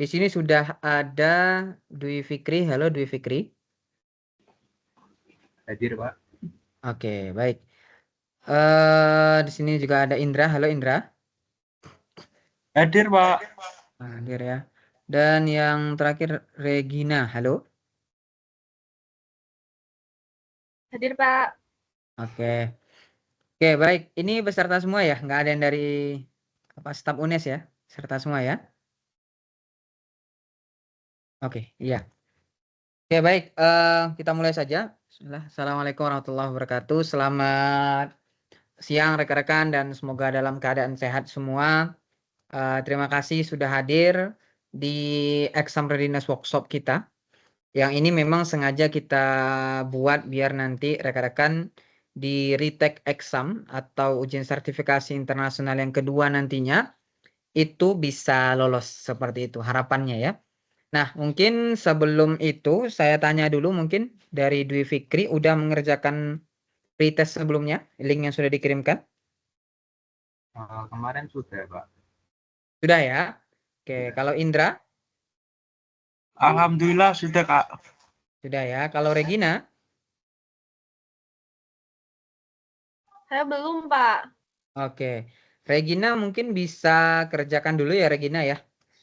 Di sini sudah ada Dwi Fikri. Halo Dwi Fikri. Hadir, Pak. Oke, baik. Di sini juga ada Indra. Halo Indra. Hadir, Pak. Hadir ya. Dan yang terakhir Regina. Halo. Hadir, Pak. Oke. Oke, baik. Ini peserta semua ya? Nggak ada yang dari staf UNES ya? Peserta semua ya? Oke, iya. Oke, baik. Kita mulai saja. Bismillah. Assalamualaikum warahmatullahi wabarakatuh. Selamat siang rekan-rekan dan semoga dalam keadaan sehat semua. Terima kasih sudah hadir di Exam Readiness Workshop kita. Yang ini memang sengaja kita buat biar nanti rekan-rekan di retake exam atau ujian sertifikasi internasional yang kedua nantinya itu bisa lolos seperti itu harapannya ya. Nah, mungkin sebelum itu saya tanya dulu mungkin dari Dwi Fikri udah mengerjakan pretest sebelumnya, link yang sudah dikirimkan? Kemarin sudah, Pak. Sudah ya? Oke, kalau Indra? Alhamdulillah sudah, Kak. Sudah ya. Kalau Regina? Saya belum, Pak. Oke. Regina mungkin bisa kerjakan dulu ya Regina ya.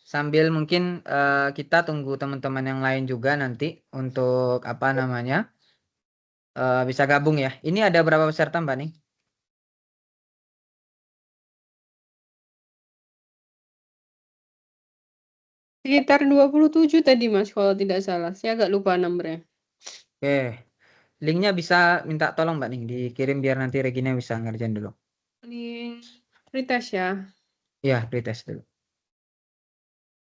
Sambil mungkin kita tunggu teman-teman yang lain juga nanti untuk apa namanya bisa gabung ya. Ini ada berapa peserta Mbak nih? Sekitar 27 tadi Mas, kalau tidak salah. Saya agak lupa nomornya. Oke. Linknya bisa minta tolong Mbak nih dikirim biar nanti Regina bisa ngerjain dulu. Link retest ya. Ya, pretest dulu.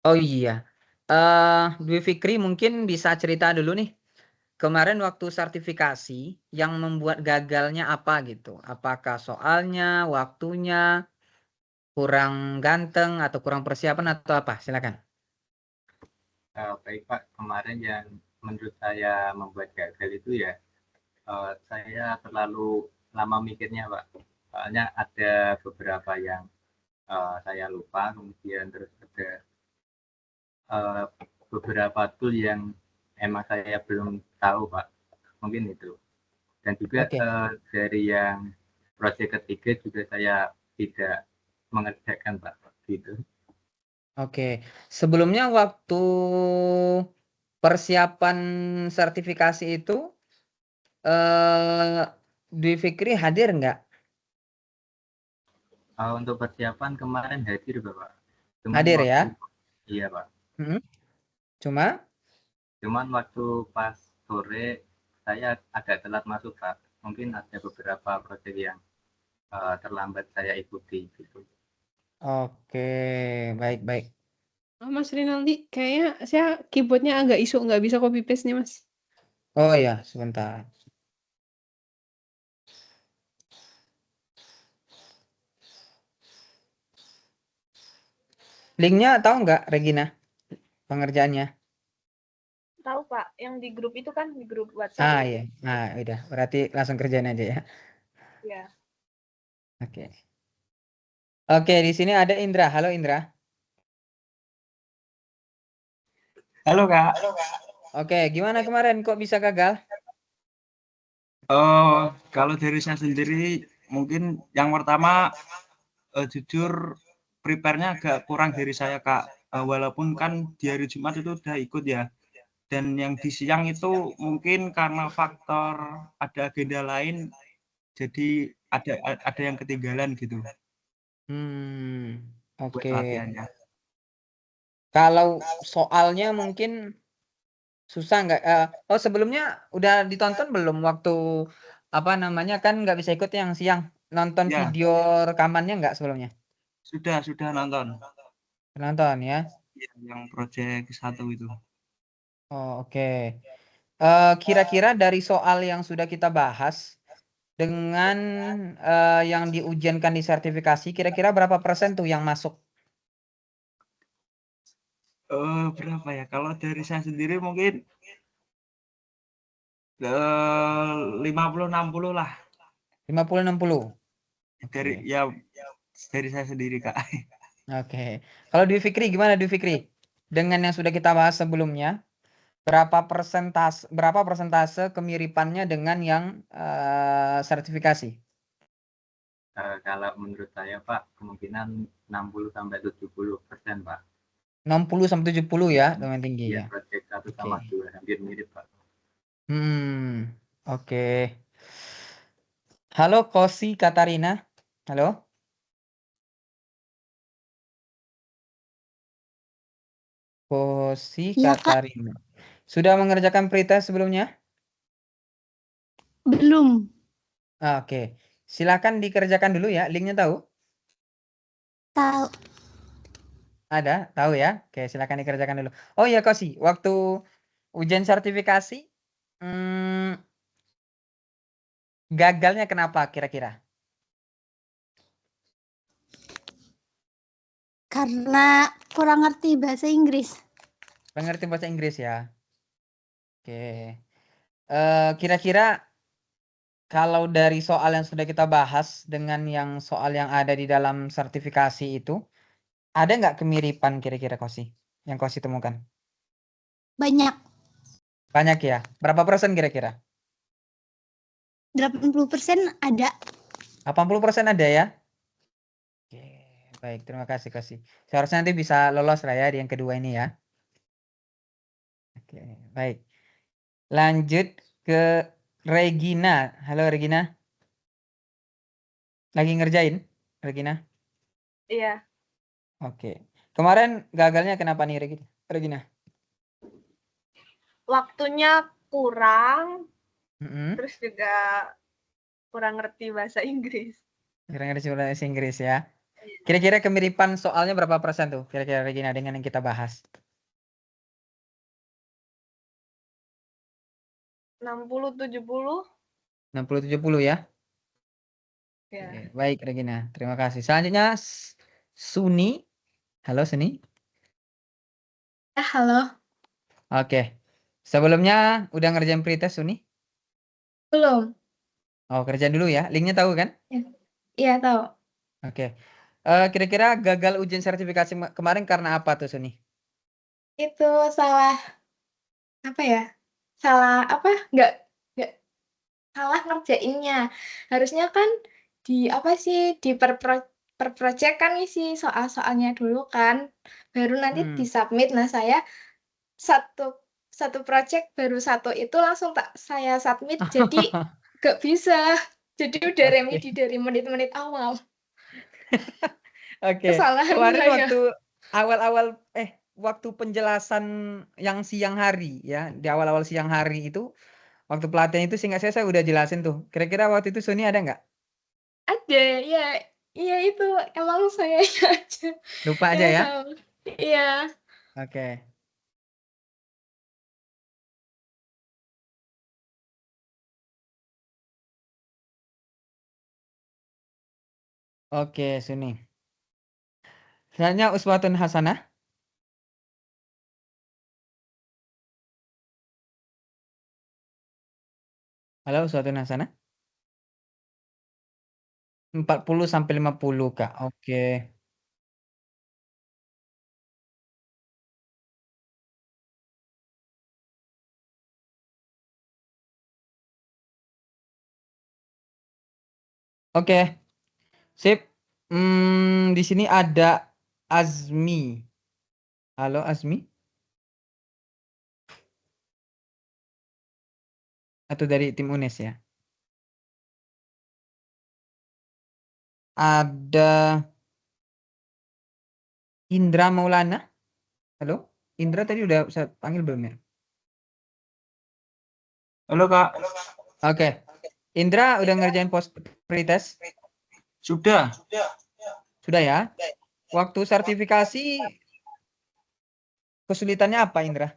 Oh iya. Dwi Fikri mungkin bisa cerita dulu nih. Kemarin waktu sertifikasi yang membuat gagalnya apa gitu? Apakah soalnya, waktunya, kurang ganteng atau kurang persiapan atau apa? Silakan. Baik, Pak. Kemarin yang menurut saya membuat gagal itu ya, saya terlalu lama mikirnya, Pak. Soalnya ada beberapa yang saya lupa, kemudian terus ada beberapa tool yang emang saya belum tahu, Pak. Mungkin itu. Dan juga Oke. dari yang proyek ketiga juga saya tidak mengerjakan, Pak. Gitu. Oke. Sebelumnya waktu persiapan sertifikasi itu Dwi Fikri hadir nggak? Untuk persiapan kemarin hadir, Bapak. Cuman Hadir waktu, ya? iya, Pak. Cuma? Cuman waktu pas sore saya agak telat masuk, Pak. Mungkin ada beberapa proyek yang terlambat saya ikuti gitu. Oke, baik-baik. Oh, Mas Rinaldi, kayaknya saya keyboardnya agak isu, nggak bisa copy paste nih Mas. Oh ya, sebentar. Linknya tahu nggak Regina pengerjaannya? Tahu, Pak. Yang di grup itu kan, di grup WhatsApp. Ah iya, nah udah. Berarti langsung kerjain aja ya. Ya. Oke. Oke, di sini ada Indra. Halo Indra. Halo, Kak. Oke, gimana kemarin kok bisa gagal? Kalau dari saya sendiri mungkin yang pertama jujur prepare-nya agak kurang dari saya, Kak. Walaupun kan di hari Jumat itu udah ikut ya. Dan yang di siang itu mungkin karena faktor ada agenda lain, jadi ada yang ketinggalan gitu buat Oke. latihannya. Kalau soalnya mungkin susah nggak? Oh sebelumnya udah ditonton belum waktu apa namanya kan nggak bisa ikut yang siang nonton Ya, video rekamannya nggak sebelumnya? sudah nonton. Nonton ya. Ya, yang proyek 1 itu. Oh, oke. Kira-kira dari soal yang sudah kita bahas dengan yang diujiankan di sertifikasi, kira-kira berapa persen tuh yang masuk? Berapa ya? Kalau dari saya sendiri mungkin 50-60 lah. 50-60. Dari Oke. ya dari saya sendiri, Kak. Oke. Kalau Dwi Fikri gimana Dwi Fikri? dengan yang sudah kita bahas sebelumnya, berapa persentase kemiripannya dengan yang sertifikasi? Kalau menurut saya Pak, kemungkinan 60-70%, Pak. 60 sampai 70 ya, lumayan tinggi Iya, ya. proyek satu Oke. sama dua hampir mirip, Pak. Oke. Halo Kosi Katarina. Halo. Kosi Iya, Kak. Katarina. Sudah mengerjakan pretest sebelumnya? Belum. Oke. Silakan dikerjakan dulu ya. Linknya tahu? Tahu. Ada? Tahu ya? Oke, silakan dikerjakan dulu. Oh iya Kosi, waktu ujian sertifikasi gagalnya kenapa kira-kira? Karena kurang ngerti bahasa Inggris. Mengerti bahasa Inggris ya? Oke. Kira-kira kalau dari soal yang sudah kita bahas dengan yang soal yang ada di dalam sertifikasi itu, ada nggak kemiripan kira-kira Kosi? Yang Kosi temukan? Banyak. Banyak ya? Berapa persen kira-kira? 80% ada. 80% ada ya? Oke, baik. Terima kasih Kosi. Seharusnya nanti bisa lolos lah ya di yang kedua ini ya. Oke, baik. Lanjut ke Regina. Halo Regina. Lagi ngerjain, Regina? Iya, Oke. Kemarin gagalnya kenapa nih Regina? waktunya kurang, Mm-mm. terus juga kurang ngerti bahasa Inggris. Kira-kira di bahasa Inggris ya. Kira-kira kemiripan soalnya berapa persen tuh? Kira-kira Regina dengan yang kita bahas. 60-70. 60-70 ya. Ya. Oke, baik Regina. Terima kasih. Selanjutnya Suni. Halo Suni. Ya, halo. Oke. Sebelumnya udah ngerjain pretest Suni? Belum. Oh, kerjaan dulu ya. Linknya tahu kan? Iya, tahu. Oke. Kira-kira gagal ujian sertifikasi kemarin karena apa tuh Suni? Itu salah apa ya? Salah apa? Nggak salah ngerjainnya. Harusnya kan di apa sih di per project kan isi soal-soalnya dulu kan. Baru nanti disubmit. Nah, saya satu project baru satu itu langsung saya submit jadi nggak bisa. Jadi udah remedi dari menit-menit awal. Oke. Kesalahan Kemarin saya. waktu awal-awal waktu penjelasan yang siang hari ya, di awal-awal siang hari itu waktu pelatihan itu singkat saya udah jelasin tuh. Kira-kira waktu itu Suni ada nggak? Ada, ya. Iya itu emang saya aja Lupa aja yang ya? tahu. Iya. Oke. Oke, Suni. Selanjutnya Uswatun Hasanah. Halo Uswatun Hasanah. 40 sampai 50 Kak. Oke. Oke. Sip. Di sini ada Azmi. Halo Azmi. Atau dari tim UNES ya. Ada Indra Maulana. Halo. Indra tadi udah saya panggil belum ya? Halo Kak, Oke. Indra udah ngerjain post pretest? sudah. Sudah ya? Waktu sertifikasi kesulitannya apa Indra?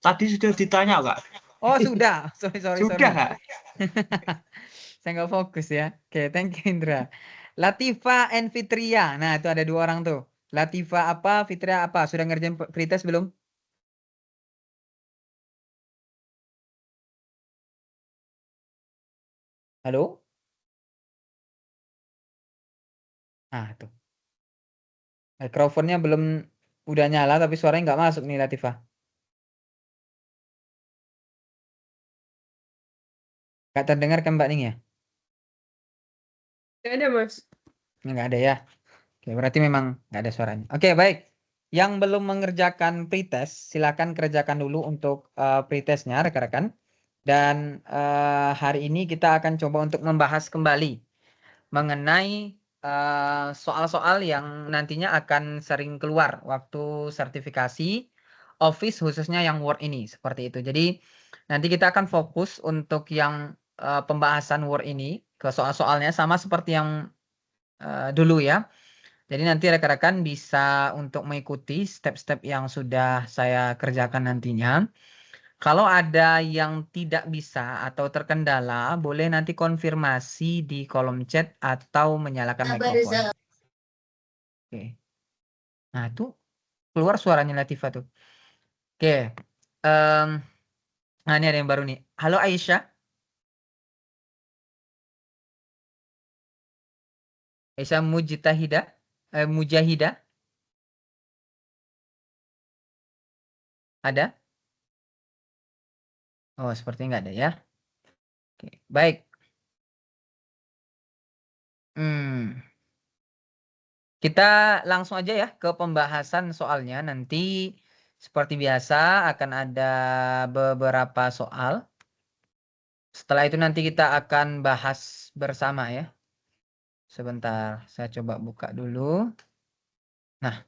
Tadi sudah ditanya Kak. Oh sudah. Sorry. Sudah Kak. Saya nggak fokus ya. Oke, thank you Indra. Latifa and Fitria. Nah itu ada dua orang tuh. Latifa apa, Fitria apa? Sudah ngerjain pretest belum? Halo? Nah tuh. Microphone-nya belum Udah nyala tapi suaranya nggak masuk nih Latifah. Nggak terdengar kan Mbak Ning ya? Nggak ada, Mas. Nggak ada ya. Oke, berarti memang nggak ada suaranya. Oke, baik. Yang belum mengerjakan pretest, silakan kerjakan dulu untuk pretestnya rekan-rekan. Dan hari ini kita akan coba untuk membahas kembali mengenai soal-soal yang nantinya akan sering keluar waktu sertifikasi Office khususnya yang Word ini seperti itu. Jadi nanti kita akan fokus untuk yang pembahasan Word ini ke soal-soalnya sama seperti yang dulu ya. Jadi nanti rekan-rekan bisa untuk mengikuti step-step yang sudah saya kerjakan nantinya. Kalau ada yang tidak bisa atau terkendala, boleh nanti konfirmasi di kolom chat atau menyalakan mikrofon. Oke. Nah, itu keluar suaranya Latifah tuh. Oke. Nah, ini ada yang baru nih. Halo Aisyah. Aisyah Mujtahidah. Mujahidah. Ada? Oh, sepertinya nggak ada ya. Oke, baik. Kita langsung aja ya ke pembahasan soalnya. Nanti seperti biasa akan ada beberapa soal. Setelah itu nanti kita akan bahas bersama ya. Sebentar, saya coba buka dulu. Nah.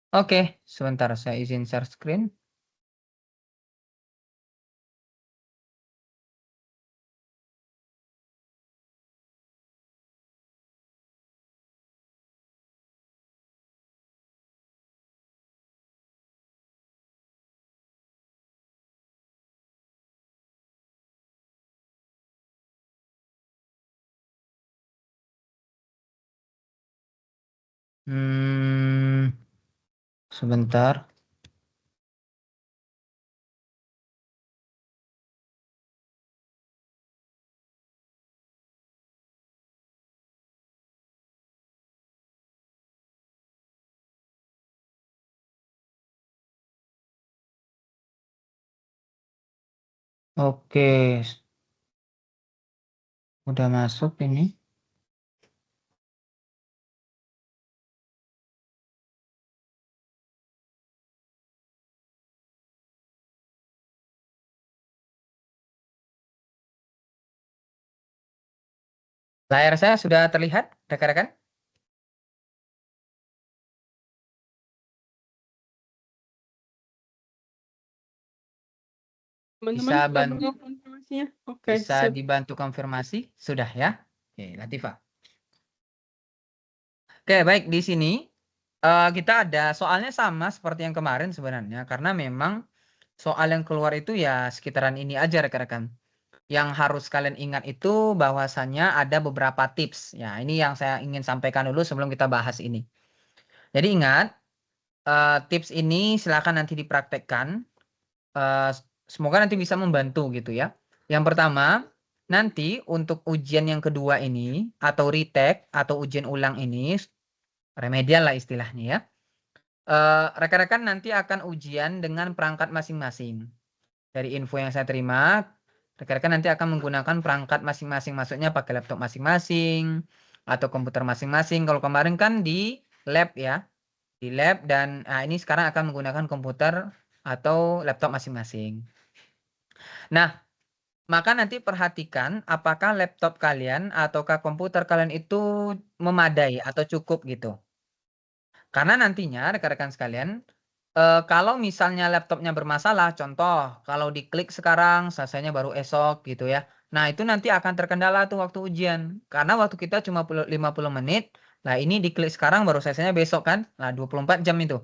Oke, sebentar saya izin share screen. Sebentar. Oke. Udah masuk ini. Layar saya sudah terlihat, rekan-rekan? Teman-teman Bisa sudah bantu, punya konfirmasinya? Oke, bisa sip. dibantu konfirmasi? Sudah ya? Oke, Latifah. Oke, baik. Di sini kita ada soalnya sama seperti yang kemarin sebenarnya. Karena memang soal yang keluar itu ya sekitaran ini aja rekan-rekan. Yang harus kalian ingat itu bahwasannya ada beberapa tips. Ya, ini yang saya ingin sampaikan dulu sebelum kita bahas ini. Jadi ingat, tips ini silakan nanti dipraktekkan. Semoga nanti bisa membantu gitu ya. Yang pertama, nanti untuk ujian yang kedua ini atau retake atau ujian ulang ini remedial lah istilahnya ya. Rekan-rekan nanti akan ujian dengan perangkat masing-masing. Dari info yang saya terima, rekan-rekan nanti akan menggunakan perangkat masing-masing. Maksudnya pakai laptop masing-masing atau komputer masing-masing. Kalau kemarin kan di lab ya. Di lab dan ini sekarang akan menggunakan komputer atau laptop masing-masing. Nah, maka nanti perhatikan apakah laptop kalian ataukah komputer kalian itu memadai atau cukup gitu. Karena nantinya rekan-rekan sekalian, kalau misalnya laptopnya bermasalah, contoh kalau diklik sekarang selesainya baru esok gitu ya. Nah, itu nanti akan terkendala tuh waktu ujian. Karena waktu kita cuma 50 menit. Nah, ini diklik sekarang baru selesainya besok kan. Nah, 24 jam itu.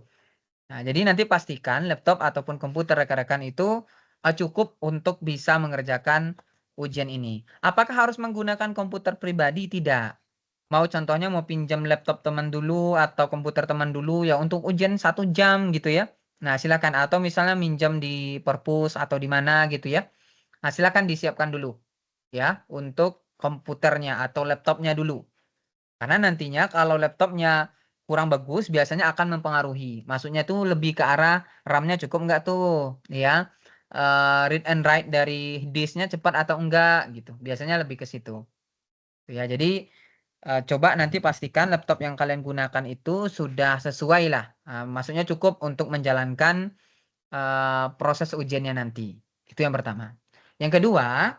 Nah, jadi nanti pastikan laptop ataupun komputer rekan-rekan itu cukup untuk bisa mengerjakan ujian ini. Apakah harus menggunakan komputer pribadi? Tidak. Mau contohnya mau pinjam laptop teman dulu atau komputer teman dulu ya untuk ujian 1 jam gitu ya. Nah, silakan atau misalnya minjam di perpus atau di mana gitu ya. Nah, silakan disiapkan dulu ya untuk komputernya atau laptopnya dulu. Karena nantinya kalau laptopnya kurang bagus biasanya akan mempengaruhi. Maksudnya tuh lebih ke arah RAM-nya cukup enggak tuh ya. Read and write dari disknya cepat atau enggak gitu. Biasanya lebih ke situ. Ya, jadi coba nanti pastikan laptop yang kalian gunakan itu sudah sesuai lah. Maksudnya cukup untuk menjalankan proses ujiannya nanti. Itu yang pertama. Yang kedua,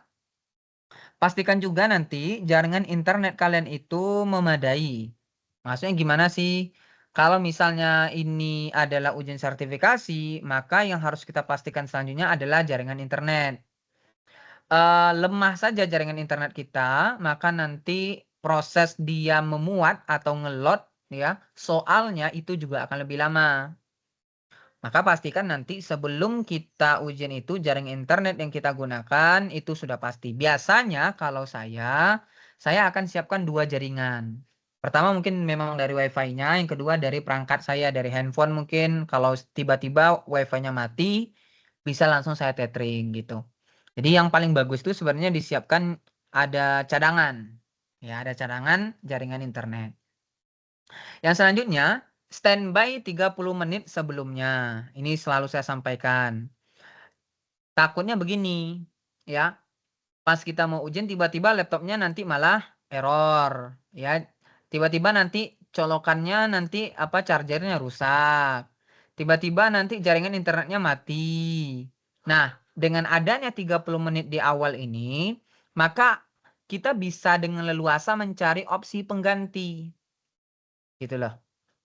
pastikan juga nanti jaringan internet kalian itu memadai. Maksudnya gimana sih? Kalau misalnya ini adalah ujian sertifikasi, maka yang harus kita pastikan selanjutnya adalah jaringan internet. Lemah saja jaringan internet kita, maka nanti proses dia memuat atau ngelot ya, soalnya itu juga akan lebih lama. Maka pastikan nanti sebelum kita ujian itu jaring internet yang kita gunakan itu sudah pasti. Biasanya kalau saya akan siapkan 2 jaringan. Pertama mungkin memang dari WiFi-nya, yang kedua dari perangkat saya, dari handphone mungkin kalau tiba-tiba WiFi-nya mati, bisa langsung saya tethering gitu. Jadi yang paling bagus itu sebenarnya disiapkan ada cadangan. Ya, ada cadangan jaringan internet. Yang selanjutnya, standby 30 menit sebelumnya. Ini selalu saya sampaikan. Takutnya begini, ya. Pas kita mau ujian tiba-tiba laptopnya nanti malah error, ya. Tiba-tiba nanti colokannya nanti chargernya rusak. Tiba-tiba nanti jaringan internetnya mati. Nah, dengan adanya 30 menit di awal ini, maka kita bisa dengan leluasa mencari opsi pengganti. Gitu loh.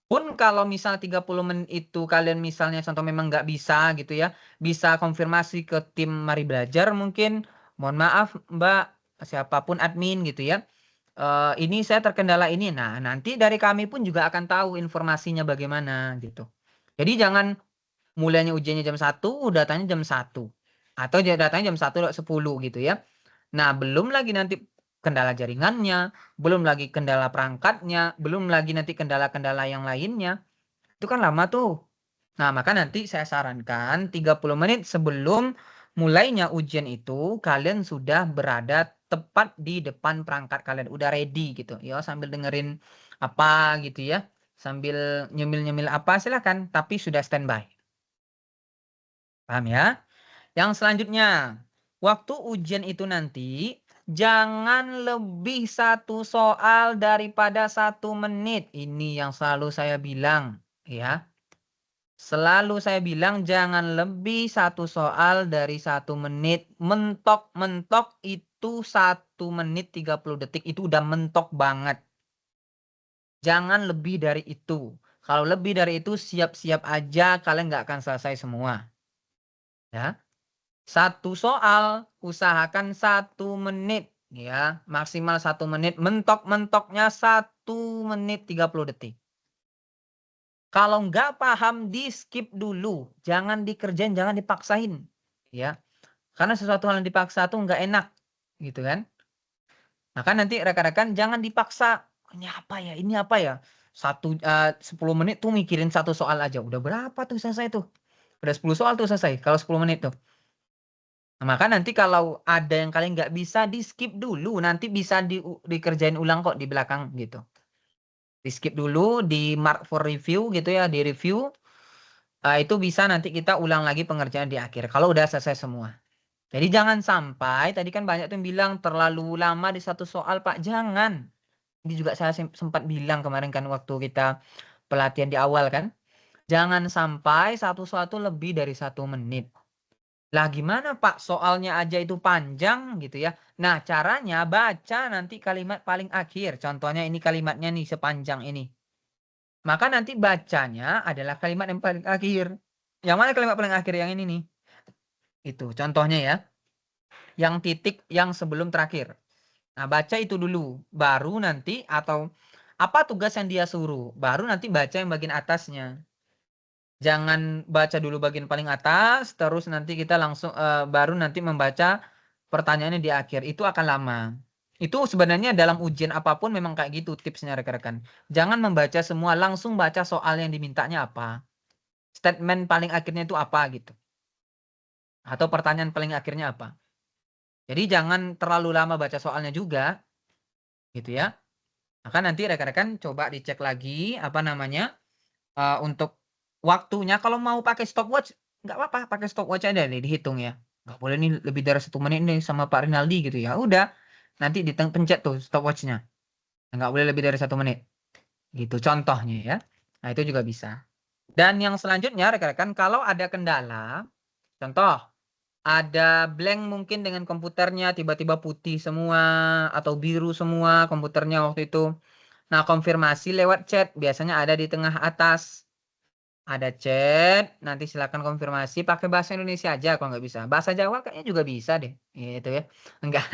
Pun kalau misal 30 menit itu kalian misalnya contoh memang nggak bisa gitu ya, bisa konfirmasi ke tim Mari Belajar mungkin, mohon maaf Mbak, siapapun admin gitu ya, ini saya terkendala ini. Nah, nanti dari kami pun juga akan tahu informasinya bagaimana gitu. Jadi jangan mulainya ujiannya jam 1, datanya jam 1. Atau datanya jam 1:10 gitu ya. Nah, belum lagi nanti kendala jaringannya, belum lagi kendala perangkatnya, belum lagi nanti kendala-kendala yang lainnya. Itu kan lama tuh. Nah, maka nanti saya sarankan 30 menit sebelum mulainya ujian itu kalian sudah berada tepat di depan perangkat kalian, udah ready gitu. Ya, sambil dengerin apa gitu ya. Sambil nyemil-nyemil apa silakan, tapi sudah standby. Paham ya? Yang selanjutnya, waktu ujian itu nanti jangan lebih 1 soal daripada 1 menit. Ini yang selalu saya bilang, ya. Selalu saya bilang jangan lebih 1 soal dari 1 menit. Mentok-mentok itu 1 menit 30 detik itu udah mentok banget. Jangan lebih dari itu. Kalau lebih dari itu siap-siap aja kalian nggak akan selesai semua. Ya. 1 soal usahakan 1 menit ya, maksimal 1 menit, mentok-mentoknya 1 menit 30 detik. Kalau nggak paham di-skip dulu, jangan dikerjain, jangan dipaksain ya. Karena sesuatu hal yang dipaksa tuh nggak enak gitu kan. Maka nanti rekan-rekan jangan dipaksa, ini apa ya? Ini apa ya? 10 menit tuh mikirin 1 soal aja. Udah berapa tuh selesai tuh? Udah 10 soal tuh selesai kalau 10 menit tuh. Nah, maka nanti kalau ada yang kalian nggak bisa di-skip dulu, nanti bisa dikerjain ulang kok di belakang gitu. Di-skip dulu, di mark for review gitu ya, di review. Itu bisa nanti kita ulang lagi pengerjaan di akhir kalau udah selesai semua. Jadi jangan sampai tadi kan banyak tuh yang bilang terlalu lama di 1 soal, Pak. Jangan. Ini juga saya sempat bilang kemarin kan waktu kita pelatihan di awal kan. Jangan sampai 1 soal tuh lebih dari 1 menit. Lah gimana Pak, soalnya aja itu panjang gitu ya. Nah, caranya baca nanti kalimat paling akhir. Contohnya ini kalimatnya nih sepanjang ini. Maka nanti bacanya adalah kalimat yang paling akhir. Yang mana kalimat paling akhir? Yang ini nih. Itu contohnya ya. Yang titik yang sebelum terakhir. Nah, baca itu dulu. Baru nanti atau apa tugas yang dia suruh. Baru nanti baca yang bagian atasnya. Jangan baca dulu bagian paling atas, terus nanti kita langsung baru nanti membaca pertanyaannya di akhir. Itu akan lama. Itu sebenarnya dalam ujian apapun memang kayak gitu tipsnya rekan-rekan. Jangan membaca semua, langsung baca soal yang dimintanya apa. Statement paling akhirnya itu apa gitu. Atau pertanyaan paling akhirnya apa. Jadi jangan terlalu lama baca soalnya juga, gitu ya. Maka nanti rekan-rekan coba dicek lagi apa namanya untuk waktunya. Kalau mau pakai stopwatch nggak apa-apa, pakai stopwatch aja nih dihitung ya. Nggak boleh nih lebih dari 1 menit nih sama Pak Rinaldi gitu ya. Udah, nanti pencet tuh stopwatchnya. Nggak boleh lebih dari 1 menit. Gitu contohnya ya. Nah itu juga bisa. Dan yang selanjutnya rekan-rekan kalau ada kendala, contoh ada blank mungkin dengan komputernya tiba-tiba putih semua atau biru semua komputernya waktu itu. Nah, konfirmasi lewat chat biasanya ada di tengah atas. Ada chat, nanti silakan konfirmasi pakai bahasa Indonesia aja kalau nggak bisa. Bahasa Jawa kayaknya juga bisa deh. Gitu ya. Enggak,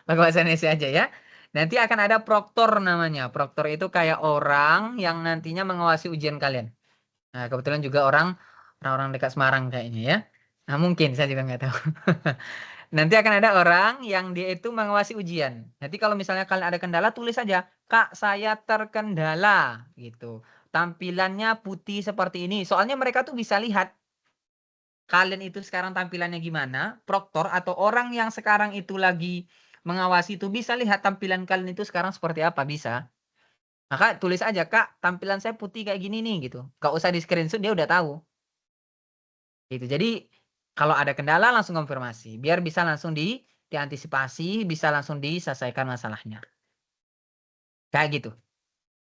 pakai bahasa Indonesia aja ya. Nanti akan ada proktor namanya. Proktor itu kayak orang yang nantinya mengawasi ujian kalian. Nah, kebetulan juga orang-orang dekat Semarang kayaknya ya. Nah, mungkin saya juga nggak tahu. Nanti akan ada orang yang dia itu mengawasi ujian. Nanti kalau misalnya kalian ada kendala, tulis saja, Kak, saya terkendala. Gitu. Tampilannya putih seperti ini. Soalnya mereka tuh bisa lihat kalian itu sekarang tampilannya gimana. Proktor atau orang yang sekarang itu lagi mengawasi itu bisa lihat tampilan kalian itu sekarang seperti apa. Bisa. Maka tulis aja, Kak, tampilan saya putih kayak gini nih. Gitu. Gak usah di screenshot, dia udah tahu. Gitu. Jadi kalau ada kendala langsung konfirmasi. Biar bisa langsung diantisipasi, bisa langsung diselesaikan masalahnya. Kayak gitu.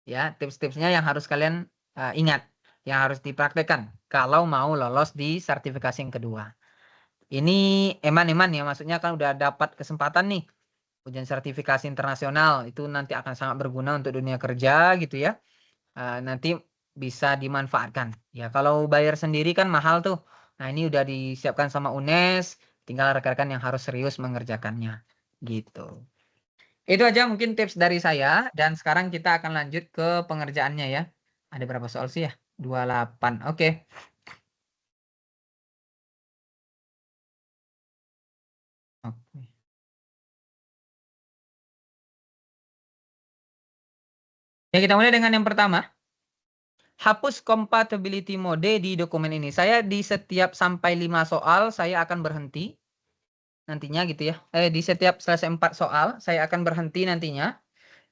Ya, tips-tipsnya yang harus kalian ingat, yang harus dipraktekkan kalau mau lolos di sertifikasi yang kedua. Ini eman-eman ya, maksudnya kan udah dapat kesempatan nih ujian sertifikasi internasional, itu nanti akan sangat berguna untuk dunia kerja gitu ya. Nanti bisa dimanfaatkan. Ya, kalau bayar sendiri kan mahal tuh. Nah, ini udah disiapkan sama UNES, tinggal rekan-rekan yang harus serius mengerjakannya. Gitu. Itu aja mungkin tips dari saya dan sekarang kita akan lanjut ke pengerjaannya ya. Ada berapa soal sih ya? 28. Oke. Oke. Ya, kita mulai dengan yang pertama. Hapus compatibility mode di dokumen ini. Saya di setiap sampai 5 soal saya akan berhenti. Nantinya gitu ya. Di setiap selesai 4 soal saya akan berhenti nantinya.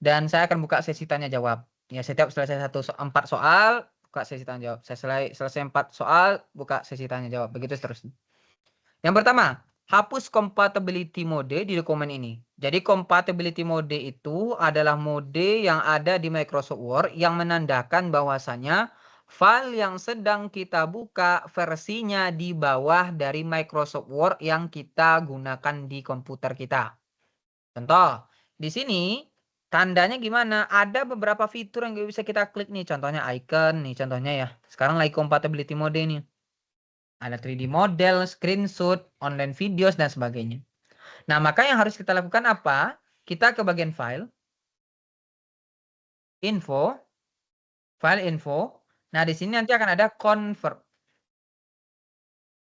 Dan saya akan buka sesi tanya jawab. Ya, setiap selesai 4 soal, buka sesi tanya jawab. Saya selesai 4 soal, buka sesi tanya jawab. Begitu seterusnya. Yang pertama, hapus compatibility mode di dokumen ini. Jadi compatibility mode itu adalah mode yang ada di Microsoft Word yang menandakan bahwasanya file yang sedang kita buka versinya di bawah dari Microsoft Word yang kita gunakan di komputer kita. Contoh, di sini tandanya gimana? Ada beberapa fitur yang bisa kita klik nih. Contohnya icon nih, contohnya ya. Sekarang lagi compatibility mode nih. Ada 3D model, screenshot, online videos, dan sebagainya. Nah, maka yang harus kita lakukan apa? Kita ke bagian file, info, file info. Nah, di sini nanti akan ada convert.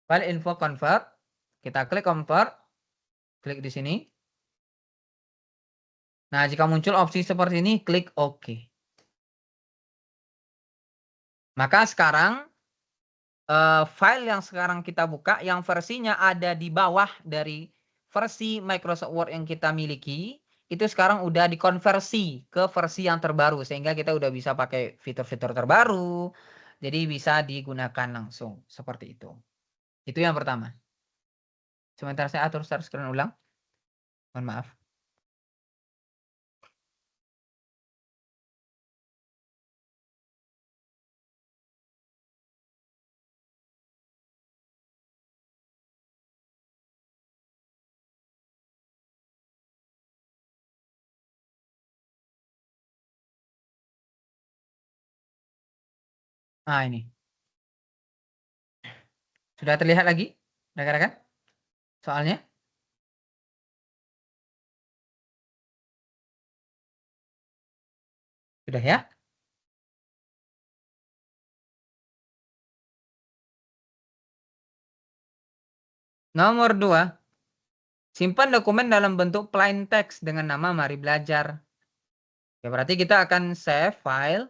File info convert. Kita klik convert. Klik di sini. Nah, jika muncul opsi seperti ini, klik OK. Maka sekarang file yang sekarang kita buka yang versinya ada di bawah dari versi Microsoft Word yang kita miliki itu sekarang udah dikonversi ke versi yang terbaru sehingga kita udah bisa pakai fitur-fitur terbaru, jadi bisa digunakan langsung seperti itu. Itu yang pertama. Sebentar saya atur share screen ulang. Mohon maaf. Nah, ini. Sudah terlihat lagi, rekan-rekan? Soalnya? Sudah ya? Nomor 2. Simpan dokumen dalam bentuk plain text dengan nama Mari Belajar. Ya, berarti kita akan save file.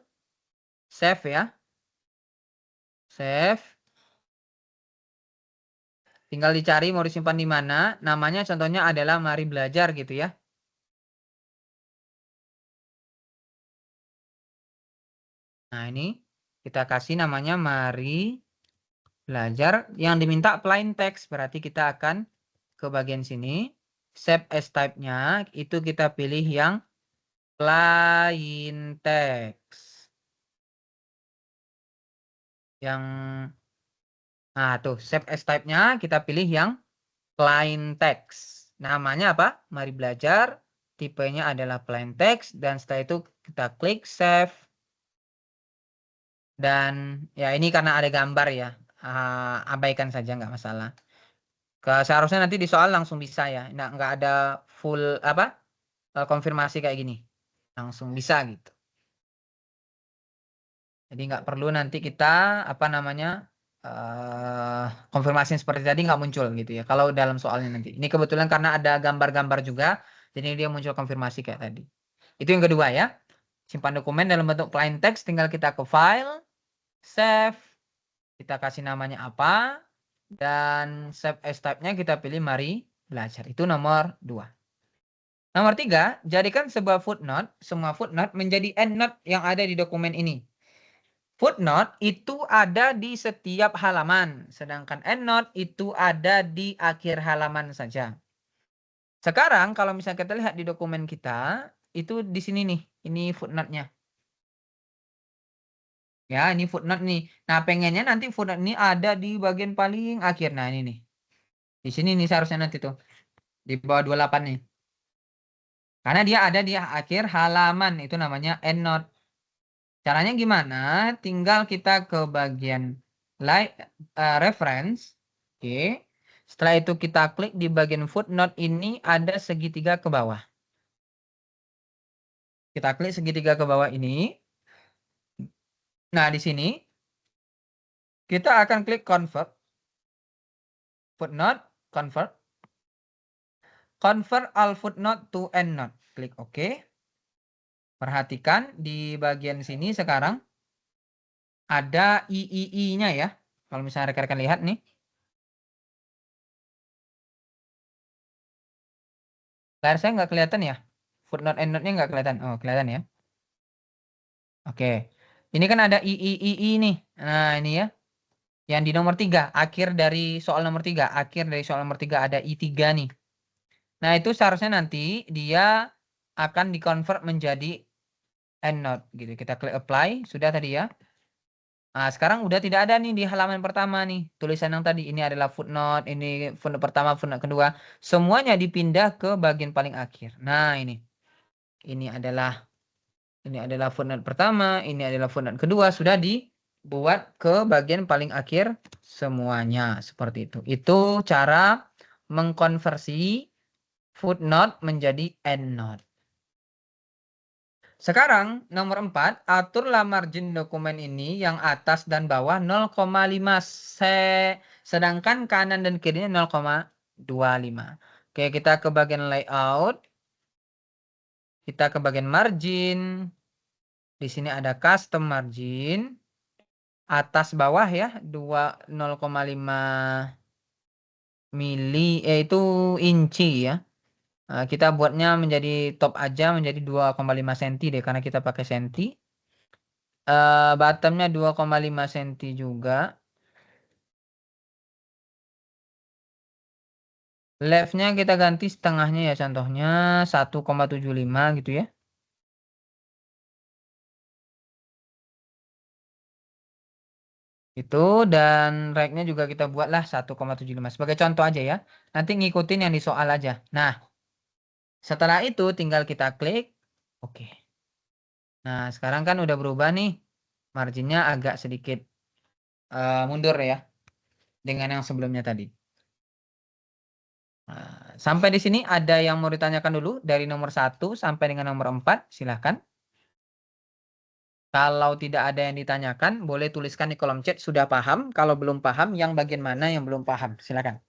Save ya. Save. Tinggal dicari mau disimpan di mana. Namanya contohnya adalah mari belajar gitu ya. Nah, ini kita kasih namanya mari belajar. Yang diminta plain text. Berarti kita akan ke bagian sini. Save as type-nya itu kita pilih yang plain text. Yang nah tuh save as type-nya kita pilih yang plain text. Namanya apa? Mari belajar. Tipenya adalah plain text dan setelah itu kita klik save. Dan ya ini karena ada gambar ya. Abaikan saja nggak masalah. Seharusnya nanti di soal langsung bisa ya. Nggak ada full apa? Konfirmasi kayak gini. Langsung bisa gitu. Jadi nggak perlu nanti kita apa namanya konfirmasi seperti tadi nggak muncul gitu ya. Kalau dalam soalnya nanti. Ini kebetulan karena ada gambar-gambar juga, jadi dia muncul konfirmasi kayak tadi. Itu yang kedua ya. Simpan dokumen dalam bentuk plain text, tinggal kita ke file, save, kita kasih namanya apa, dan save as type-nya kita pilih mari belajar. Itu nomor 2. Nomor 3, jadikan sebuah footnote, semua footnote menjadi endnote yang ada di dokumen ini. Footnote itu ada di setiap halaman, sedangkan endnote itu ada di akhir halaman saja. Sekarang kalau misalnya kita lihat di dokumen kita, itu di sini nih, ini footnote-nya. Ya, ini footnote nih. Nah, pengennya nanti footnote ini ada di bagian paling akhir. Nah, ini nih. Di sini nih seharusnya nanti tuh. Di bawah 28 nih. Karena dia ada di akhir halaman, itu namanya endnote. Caranya gimana? Tinggal kita ke bagian reference. Oke. Setelah itu kita klik di bagian footnote ini ada segitiga ke bawah. Kita klik segitiga ke bawah ini. Nah, di sini kita akan klik convert. Footnote, convert. Convert all footnote to endnote. Klik OK. Perhatikan di bagian sini sekarang ada III-nya ya. Kalau misalnya rekan-rekan lihat nih. Layar saya nggak kelihatan ya? Footnote endnote-nya nggak kelihatan. Oh, kelihatan ya. Oke. Ini kan ada III nih. Nah, ini ya. Yang di nomor 3. Akhir dari soal nomor 3. Akhir dari soal nomor 3 ada I3 nih. Nah, itu seharusnya nanti dia akan dikonvert menjadi endnote gitu. Kita klik apply. Sudah tadi ya. Nah, sekarang udah tidak ada nih di halaman pertama nih. Tulisan yang tadi. Ini adalah footnote. Ini footnote pertama, footnote kedua. Semuanya dipindah ke bagian paling akhir. Nah, ini. Ini adalah footnote pertama. Ini adalah footnote kedua. Sudah dibuat ke bagian paling akhir semuanya. Seperti itu. Itu cara mengkonversi footnote menjadi endnote. Sekarang nomor 4, aturlah margin dokumen ini yang atas dan bawah 0,5 sedangkan kanan dan kirinya 0,25. Oke, kita ke bagian layout. Kita ke bagian margin. Di sini ada custom margin. Atas bawah ya, 0,5 mili itu inci ya. Kita buatnya menjadi top aja menjadi 2,5 cm deh karena kita pakai senti. Bottomnya 2,5 cm juga. Leftnya kita ganti setengahnya ya contohnya 1,75 gitu ya. Itu dan right-nya juga kita buatlah 1,75 sebagai contoh aja ya. Nanti ngikutin yang di soal aja. Nah, setelah itu tinggal kita klik oke. Nah, sekarang kan udah berubah nih. Marginnya agak sedikit mundur ya dengan yang sebelumnya tadi. Nah, sampai di sini ada yang mau ditanyakan dulu dari nomor 1 sampai dengan nomor 4, silahkan. Kalau tidak ada yang ditanyakan, boleh tuliskan di kolom chat sudah paham. Kalau belum paham, yang bagian mana yang belum paham, silahkan.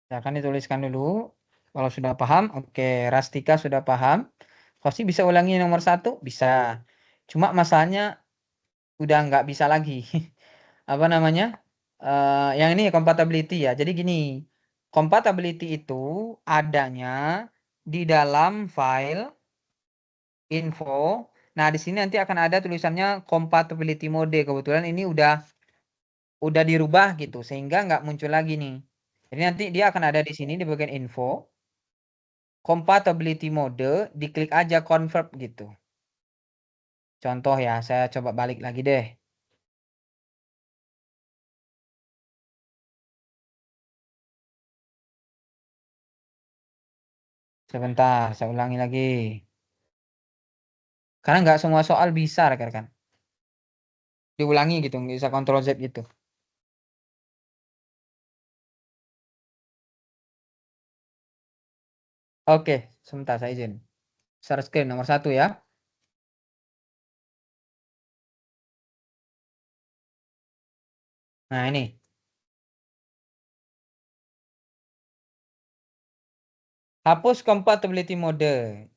Silakan dituliskan dulu. Kalau sudah paham, oke. Rastika sudah paham. Pasti bisa ulangi nomor 1? Bisa. Cuma masalahnya udah nggak bisa lagi. Apa namanya? Yang ini compatibility ya. Jadi gini, compatibility itu adanya di dalam file info. Nah, di sini nanti akan ada tulisannya compatibility mode. Kebetulan ini udah dirubah gitu sehingga nggak muncul lagi nih. Jadi nanti dia akan ada di sini di bagian info. Compatibility mode, diklik aja convert gitu. Contoh ya, saya coba balik lagi deh. Sebentar, saya ulangi lagi. Karena nggak semua soal bisa, rekan-rekan. Diulangi gitu, nggak bisa Ctrl Z gitu. Oke, sebentar saya izin. Share screen nomor 1 ya. Nah, ini. Hapus compatibility mode.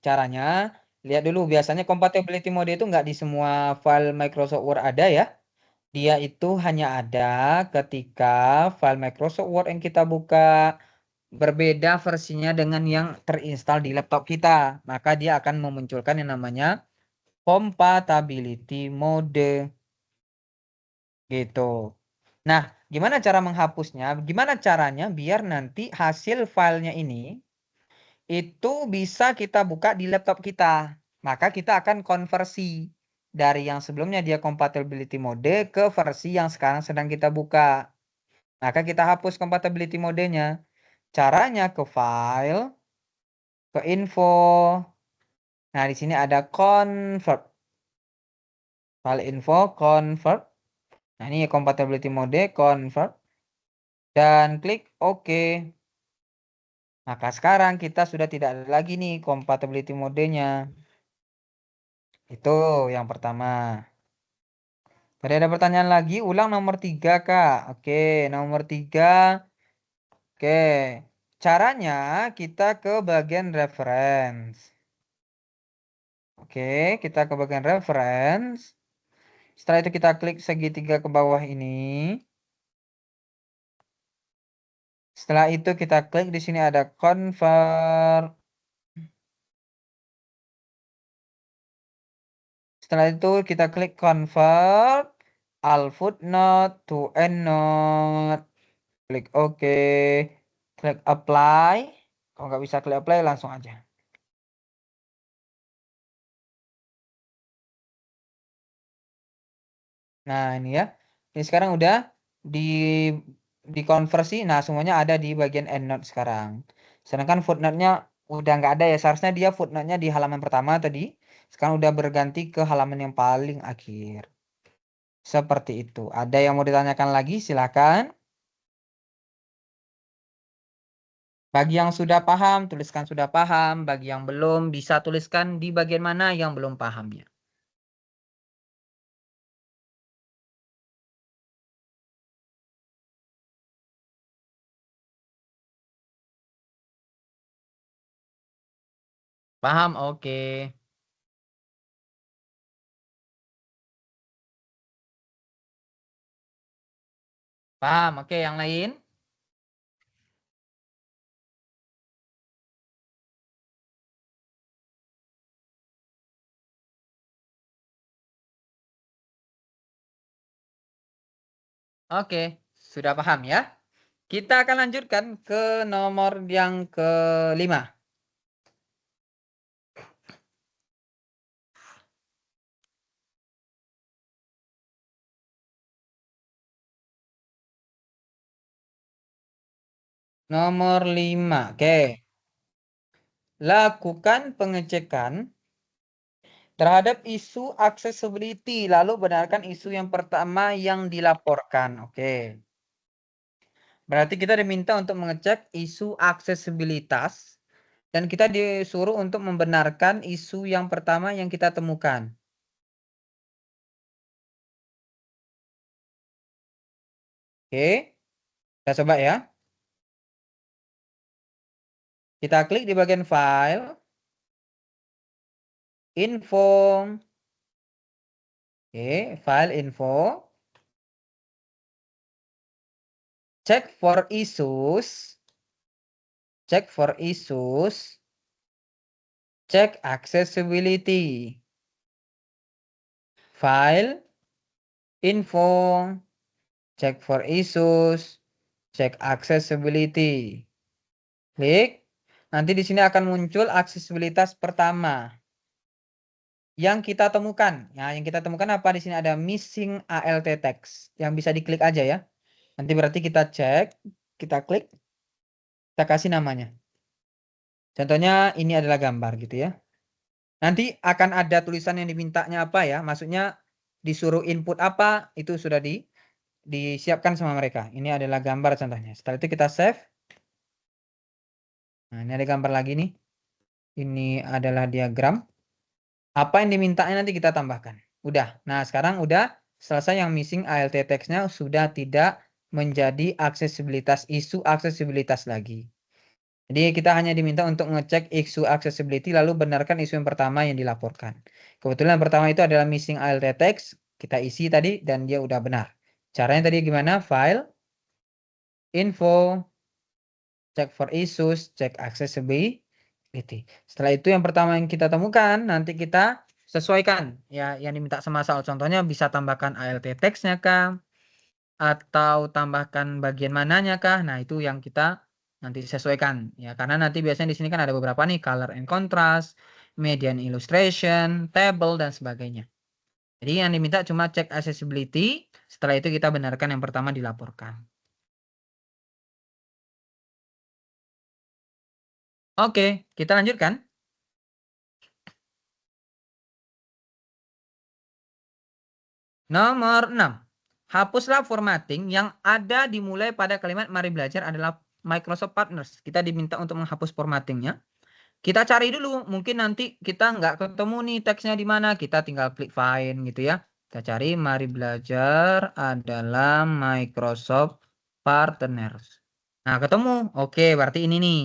Caranya, lihat dulu. Biasanya compatibility mode itu nggak di semua file Microsoft Word ada ya. Dia itu hanya ada ketika file Microsoft Word yang kita buka berbeda versinya dengan yang terinstall di laptop kita. Maka dia akan memunculkan yang namanya compatibility mode. Gitu. Nah, gimana cara menghapusnya? Gimana caranya biar nanti hasil filenya ini itu bisa kita buka di laptop kita. Maka kita akan konversi dari yang sebelumnya dia compatibility mode ke versi yang sekarang sedang kita buka. Maka kita hapus compatibility modenya. Caranya ke file, ke info. Nah, di sini ada convert. File info, convert. Nah, ini compatibility mode, convert. Dan klik OK. Maka sekarang kita sudah tidak ada lagi nih compatibility modenya. Itu yang pertama. Tadi ada pertanyaan lagi, ulang nomor 3, Kak. Oke, nomor 3. Oke. Caranya kita ke bagian reference. Oke, kita ke bagian reference. Setelah itu kita klik segitiga ke bawah ini. Setelah itu kita klik di sini ada convert. Setelah itu kita klik convert all footnote to endnote. Klik OK. Klik apply. Kalau nggak bisa klik apply langsung aja. Nah, ini ya. Ini sekarang udah di dikonversi. Nah, semuanya ada di bagian endnote sekarang. Sedangkan footnote-nya udah nggak ada ya. Seharusnya dia footnote-nya di halaman pertama tadi. Sekarang udah berganti ke halaman yang paling akhir. Seperti itu. Ada yang mau ditanyakan lagi? Silakan. Bagi yang sudah paham, tuliskan sudah paham. Bagi yang belum, bisa tuliskan di bagian mana yang belum pahamnya. Paham? Oke. Paham? Oke, yang lain? Oke, sudah paham ya? Kita akan lanjutkan ke nomor yang ke-5. Nomor 5. Oke. Lakukan pengecekan terhadap isu accessibility. Lalu benarkan isu yang pertama yang dilaporkan. Oke. Berarti kita diminta untuk mengecek isu aksesibilitas. Dan kita disuruh untuk membenarkan isu yang pertama yang kita temukan. Oke. Kita coba ya. Kita klik di bagian file, info. Oke, file info. Check for issues. Check for issues. Check accessibility. File, info, check for issues, check accessibility. Klik. Nanti di sini akan muncul aksesibilitas pertama yang kita temukan. Nah, yang kita temukan apa? Di sini ada missing alt text yang bisa diklik aja ya. Nanti berarti kita cek, kita klik, kita kasih namanya. Contohnya ini adalah gambar gitu ya. Nanti akan ada tulisan yang dimintanya apa ya? Maksudnya disuruh input apa, itu sudah disiapkan sama mereka. Ini adalah gambar contohnya. Setelah itu kita save. Nah, ini ada gambar lagi nih. Ini adalah diagram. Apa yang dimintanya nanti kita tambahkan. Udah. Nah, sekarang udah selesai yang missing alt text-nya sudah tidak menjadi aksesibilitas isu aksesibilitas lagi. Jadi kita hanya diminta untuk ngecek isu accessibility lalu benarkan isu yang pertama yang dilaporkan. Kebetulan yang pertama itu adalah missing alt text. Kita isi tadi dan dia udah benar. Caranya tadi gimana? File, info, check for issues, check accessibility. Setelah itu yang pertama yang kita temukan nanti kita sesuaikan ya yang diminta sama soal. Contohnya bisa tambahkan alt text-nya kah atau tambahkan bagian mananya kah. Nah, itu yang kita nanti sesuaikan ya karena nanti biasanya di sini kan ada beberapa nih color and contrast, median illustration, table dan sebagainya. Jadi yang diminta cuma cek accessibility, setelah itu kita benarkan yang pertama dilaporkan. Oke, kita lanjutkan. Nomor 6. Hapuslah formatting yang ada dimulai pada kalimat mari belajar adalah Microsoft Partners. Kita diminta untuk menghapus formattingnya. Kita cari dulu, mungkin nanti kita nggak ketemu nih teksnya di mana, kita tinggal klik find gitu ya. Kita cari mari belajar adalah Microsoft Partners. Nah, ketemu. Oke, berarti ini nih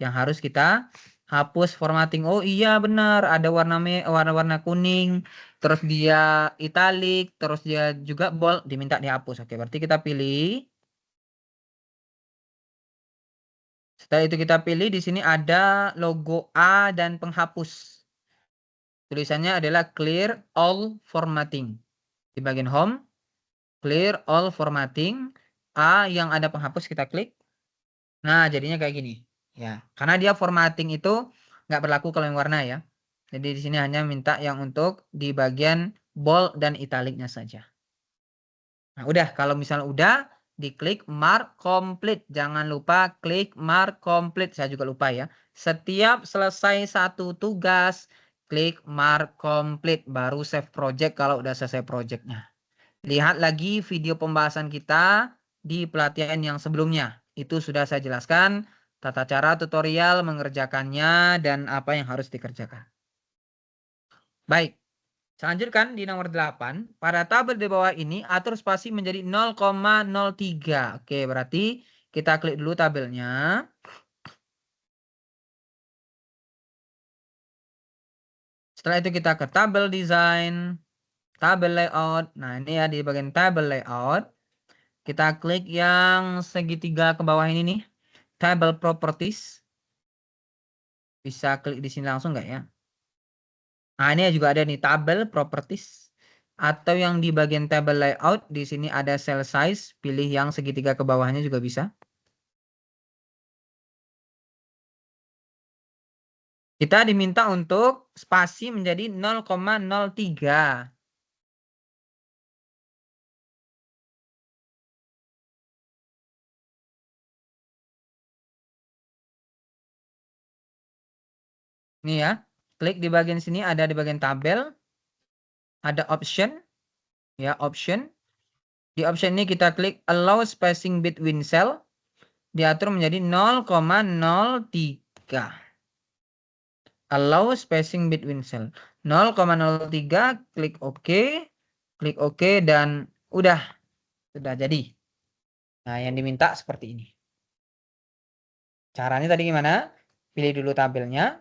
yang harus kita hapus formatting. Oh iya benar, ada warna kuning, terus dia italic, terus dia juga bold, diminta dihapus. Oke, berarti kita pilih. Setelah itu kita pilih di sini ada logo A dan penghapus. Tulisannya adalah clear all formatting. Di bagian home, clear all formatting. A yang ada penghapus kita klik. Nah, jadinya kayak gini. Ya, karena dia formatting itu nggak berlaku kalau yang warna ya. Jadi di sini hanya minta yang untuk di bagian bold dan italicnya saja. Nah, udah. Kalau misalnya udah, diklik mark complete. Jangan lupa klik mark complete. Saya juga lupa ya. Setiap selesai satu tugas, klik mark complete. Baru save project kalau udah selesai projectnya. Lihat lagi video pembahasan kita di pelatihan yang sebelumnya. Itu sudah saya jelaskan tata cara tutorial mengerjakannya dan apa yang harus dikerjakan. Baik. Saya lanjutkan di nomor 8. Pada tabel di bawah ini, atur spasi menjadi 0,03. Oke, berarti kita klik dulu tabelnya. Setelah itu kita ke tabel design, tabel layout. Nah, ini ya di bagian tabel layout. Kita klik yang segitiga ke bawah ini nih. Table properties. Bisa klik di sini langsung nggak ya? Nah, ini juga ada nih tabel properties atau yang di bagian table layout di sini ada cell size, pilih yang segitiga ke bawahnya juga bisa. Kita diminta untuk spasi menjadi 0,03. Nih ya, klik di bagian sini ada di bagian tabel, ada option, ya option. Di option ini kita klik allow spacing between cell, diatur menjadi 0,03. Allow spacing between cell 0,03, klik OK, dan sudah jadi. Nah, yang diminta seperti ini. Caranya tadi gimana? pilih dulu tabelnya,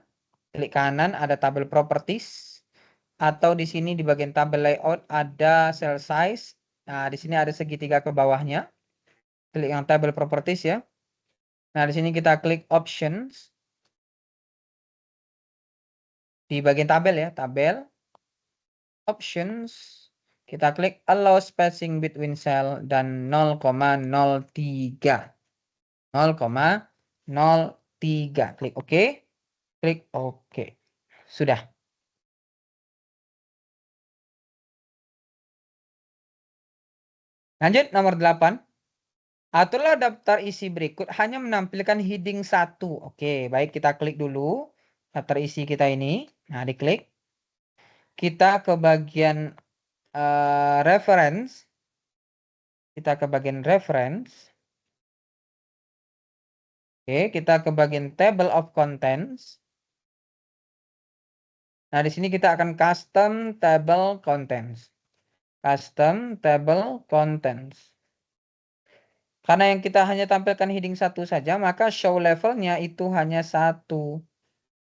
klik kanan ada tabel properties, atau di sini di bagian tabel layout ada cell size. Nah, di sini ada segitiga ke bawahnya. Klik yang tabel properties ya. Nah, di sini kita klik options. Di bagian tabel ya, tabel, options, kita klik allow spacing between cell dan 0,03. 0,03. Klik OK. Klik OK. Sudah. Lanjut nomor 8. Aturlah daftar isi berikut hanya menampilkan heading 1. Oke, baik kita klik dulu daftar isi kita ini. Nah, diklik. Kita ke bagian reference. Kita ke bagian reference. Oke, kita ke bagian table of contents. Nah, di sini kita akan custom table contents. Custom table contents. Karena yang kita hanya tampilkan heading 1 saja, maka show levelnya itu hanya 1.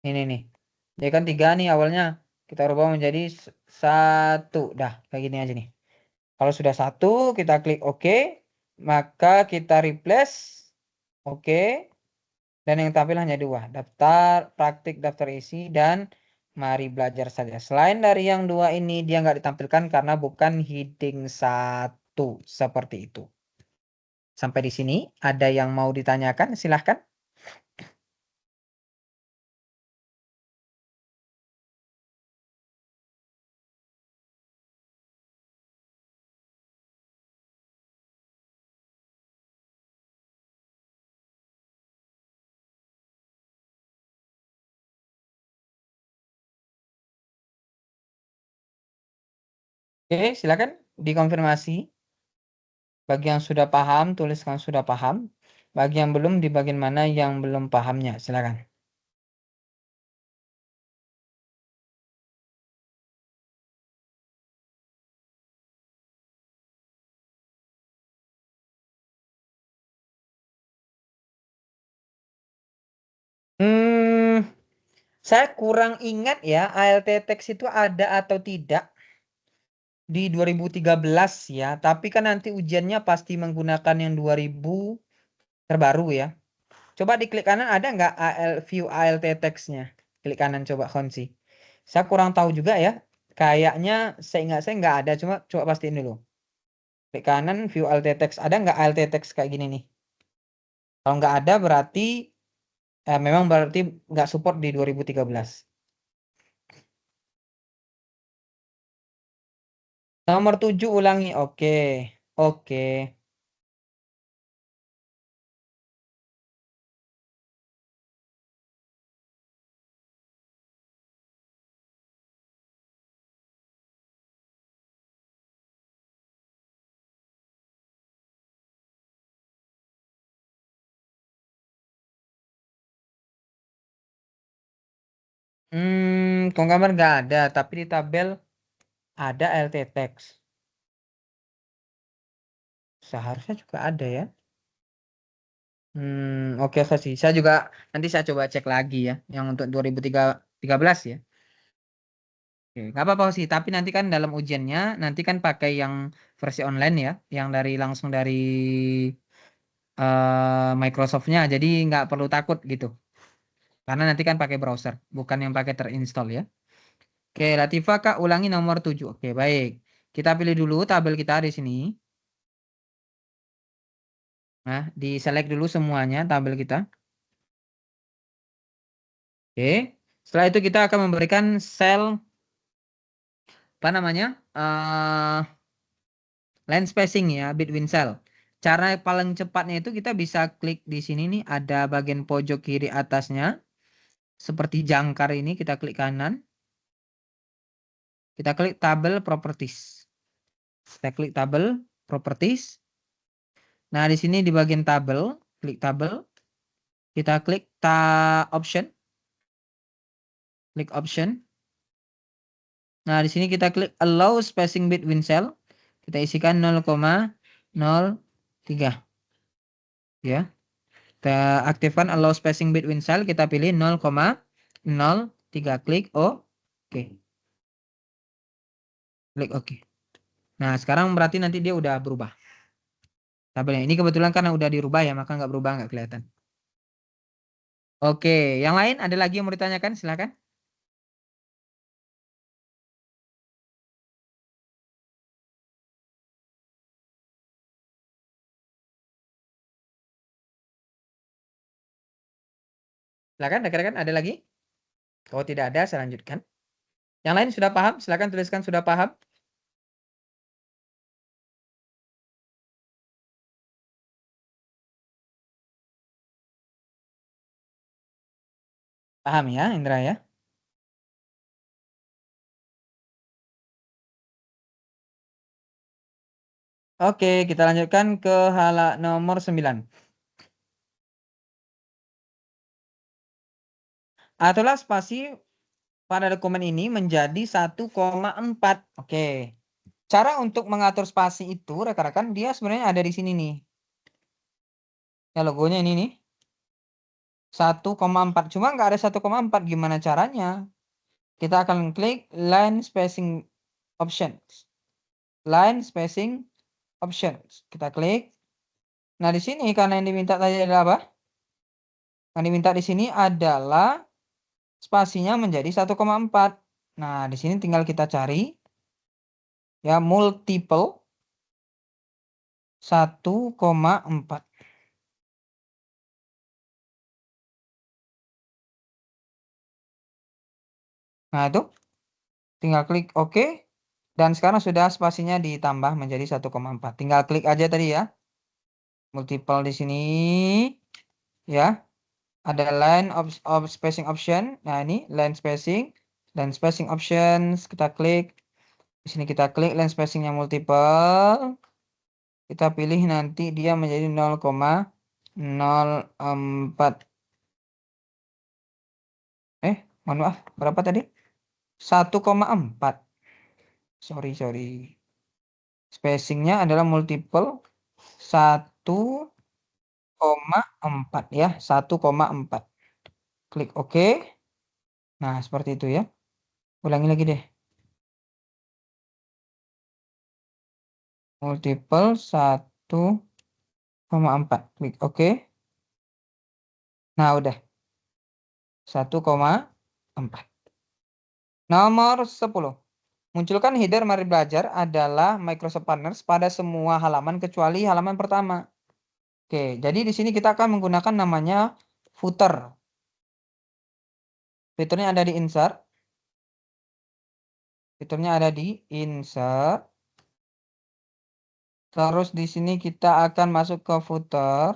Ini nih. Jadi kan 3 nih awalnya. Kita rubah menjadi 1. Dah, kayak gini aja nih. Kalau sudah 1, kita klik OK. Maka kita replace OK. Dan yang tampil hanya 2. Daftar, praktik, daftar isi, dan mari belajar saja. Selain dari yang 2 ini, dia nggak ditampilkan karena bukan heading 1. Seperti itu. Sampai di sini, ada yang mau ditanyakan? Silahkan. Oke, silakan dikonfirmasi. Bagi yang sudah paham, tuliskan sudah paham. Bagi yang belum, di bagian mana yang belum pahamnya. Silakan. Saya kurang ingat ya, ALT text itu ada atau tidak di 2013 ya. Tapi kan nanti ujiannya pasti menggunakan yang 2000 terbaru ya. Coba diklik kanan ada nggak view ALT text-nya? Klik kanan coba Konsi. Saya kurang tahu juga ya. Kayaknya saya nggak ada. Cuma coba pastiin dulu. Klik kanan view ALT text. Ada nggak ALT text kayak gini nih? Kalau nggak ada berarti memang berarti nggak support di 2013. Nomor 7 ulangi. Oke. Oke. Kok gambar nggak ada, tapi di tabel ada LT text. Seharusnya juga ada ya. Oke sih. Saya juga nanti saya coba cek lagi ya, yang untuk 2013 ya. Oke, nggak apa-apa sih. Tapi nanti kan dalam ujiannya nanti kan pakai yang versi online ya, yang langsung dari Microsoft-nya. Jadi nggak perlu takut gitu. Karena nanti kan pakai browser, bukan yang pakai terinstall ya. Oke, Latifah Kak, ulangi nomor 7. Oke, baik. Kita pilih dulu tabel kita di sini. Nah, di select dulu semuanya tabel kita. Oke. Setelah itu kita akan memberikan sel apa namanya? Line spacing ya, between cell. Cara paling cepatnya itu kita bisa klik di sini nih, ada bagian pojok kiri atasnya. Seperti jangkar ini kita klik kanan. Kita klik tabel properties. Kita klik tabel properties. Nah, di sini di bagian tabel, klik tabel. Kita klik option. Klik option. Nah, di sini kita klik allow spacing between cell. Kita isikan 0,03. Ya. Kita aktifkan allow spacing between cell, kita pilih 0,03, klik oke. Klik oke. Nah, sekarang berarti nanti dia udah berubah. Tabelnya ini kebetulan karena udah dirubah ya, maka nggak berubah, nggak kelihatan. Oke, yang lain ada lagi yang mau ditanyakan? Silakan. Silakan, rekan-rekan, ada lagi? Kalau tidak ada, saya lanjutkan. Yang lain sudah paham? Silakan tuliskan sudah paham. Paham ya, Indra ya? Oke, kita lanjutkan ke halaman nomor 9. Aturlah spasi pada dokumen ini menjadi 1,4. Oke. Cara untuk mengatur spasi itu, rekan-rekan, dia sebenarnya ada di sini nih. Ya, logonya ini nih. 1,4. Cuma nggak ada 1,4. Gimana caranya? Kita akan klik line spacing options. Line spacing options. Kita klik. Nah, di sini karena yang diminta tadi adalah apa? Yang diminta di sini adalah spasinya menjadi 1,4. Nah, di sini tinggal kita cari ya multiple 1,4. Nah, itu tinggal klik OK. Dan sekarang sudah spasinya ditambah menjadi 1,4. Tinggal klik aja tadi ya. Multiple di sini ya. Ada line of spacing option. Nah, ini line spacing dan spacing options. Kita klik. Di sini kita klik line spacingnya multiple. Kita pilih nanti dia menjadi 0,04. Mohon maaf, berapa tadi? 1,4. Sorry. Spacingnya adalah multiple 1,4 ya, 1,4. Klik OK. Nah, seperti itu ya. Ulangi lagi deh. Multiple 1,4. Klik OK. Nah, udah. 1,4. Nomor 10. Munculkan header Mari Belajar adalah Microsoft Partners pada semua halaman kecuali halaman pertama. Oke, jadi di sini kita akan menggunakan namanya footer. Fiturnya ada di insert. Terus di sini kita akan masuk ke footer.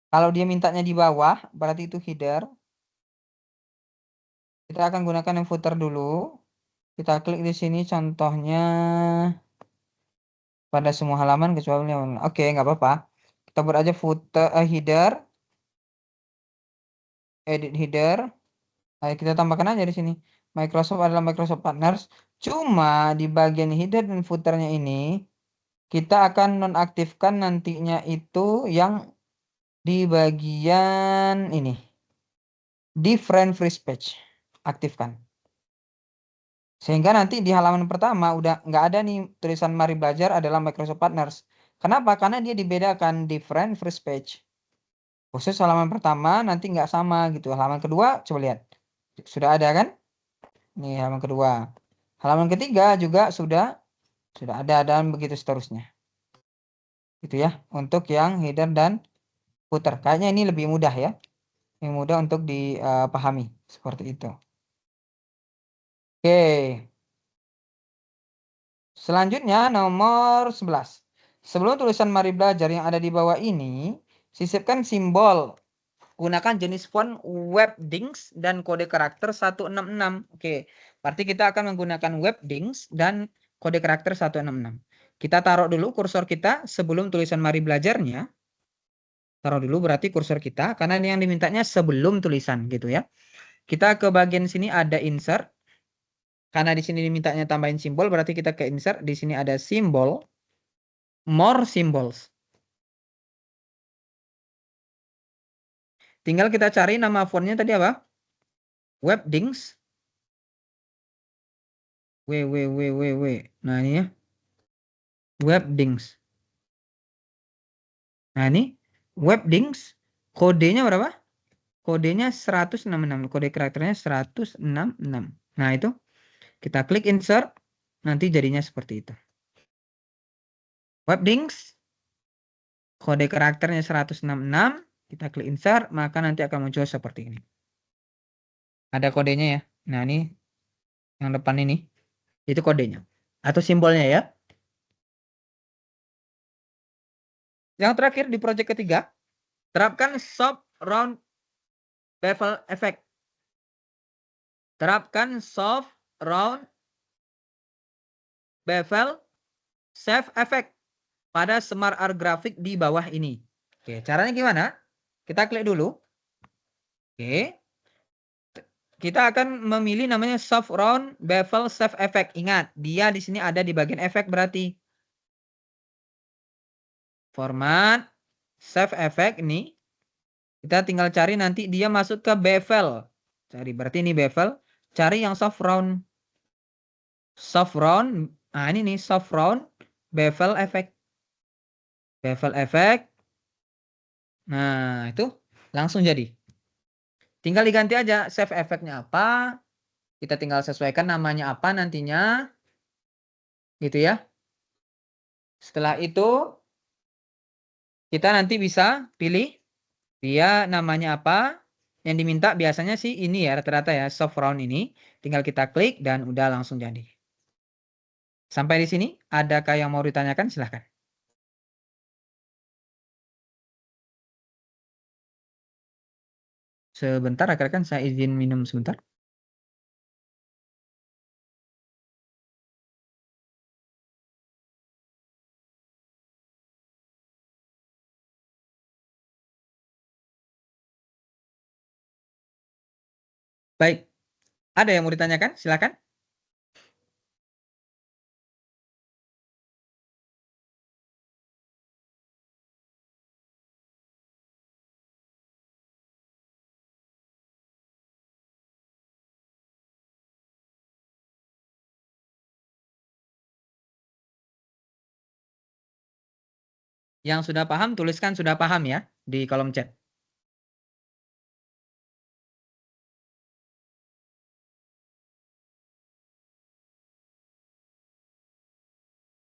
Kalau dia mintanya di bawah, berarti itu header. Kita akan gunakan yang footer dulu. Kita klik di sini contohnya pada semua halaman kecuali oke, nggak apa-apa. Kita buat aja footer header. Edit header. Ayo kita tambahkan aja di sini. Microsoft adalah Microsoft Partners. Cuma di bagian header dan footernya ini kita akan nonaktifkan nantinya itu yang di bagian ini. Different free page. Aktifkan. Sehingga nanti di halaman pertama udah nggak ada nih tulisan Mari Belajar adalah Microsoft Partners. Kenapa? Karena dia dibedakan different free page. Khusus halaman pertama nanti nggak sama gitu. Halaman kedua coba lihat. Sudah ada kan? Nih halaman kedua. Halaman ketiga juga sudah ada dan begitu seterusnya. Gitu ya. Untuk yang header dan footer. Kayaknya ini lebih mudah ya. Yang mudah untuk dipahami. Seperti itu. Oke. Selanjutnya nomor 11. Sebelum tulisan Mari Belajar yang ada di bawah ini, sisipkan simbol. Gunakan jenis font Webdings dan kode karakter 166. Oke, berarti kita akan menggunakan Webdings dan kode karakter 166. Kita taruh dulu kursor kita sebelum tulisan Mari Belajarnya. Taruh dulu berarti kursor kita, karena yang dimintanya sebelum tulisan gitu ya. Kita ke bagian sini ada insert. Karena di sini dimintanya tambahin simbol, berarti kita ke insert. Di sini ada simbol, more symbols. Tinggal kita cari nama fontnya tadi apa? Webdings. Nah ini ya. Webdings. Nah ini Webdings. Kodenya berapa? Kodenya 166. Kode karakternya 166. Nah itu. Kita klik insert. Nanti jadinya seperti itu. Webdings. Kode karakternya 166. Kita klik insert. Maka nanti akan muncul seperti ini. Ada kodenya ya. Nah ini. Yang depan ini. Itu kodenya. Atau simbolnya ya. Yang terakhir di project ketiga, terapkan soft round bevel effect. Terapkan soft round bevel shape effect pada Smart Art grafik di bawah ini. Oke, caranya gimana? Kita klik dulu. Oke. Kita akan memilih namanya soft round bevel shape effect. Ingat, dia di sini ada di bagian efek berarti. Format shape effect ini. Kita tinggal cari nanti dia masuk ke bevel. Cari berarti ini bevel. Cari yang soft round. Soft round. Nah ini nih soft round bevel effect. Bevel effect. Nah itu langsung jadi. Tinggal diganti aja save effect-nya apa. Kita tinggal sesuaikan namanya apa nantinya. Gitu ya. Setelah itu kita nanti bisa pilih dia namanya apa. Yang diminta biasanya sih ini ya rata-rata ya soft round ini. Tinggal kita klik dan udah langsung jadi. Sampai di sini adakah yang mau ditanyakan? Silahkan. Sebentar rekan-rekan saya izin minum sebentar. Baik. Ada yang mau ditanyakan? Silakan. Yang sudah paham tuliskan sudah paham ya di kolom chat.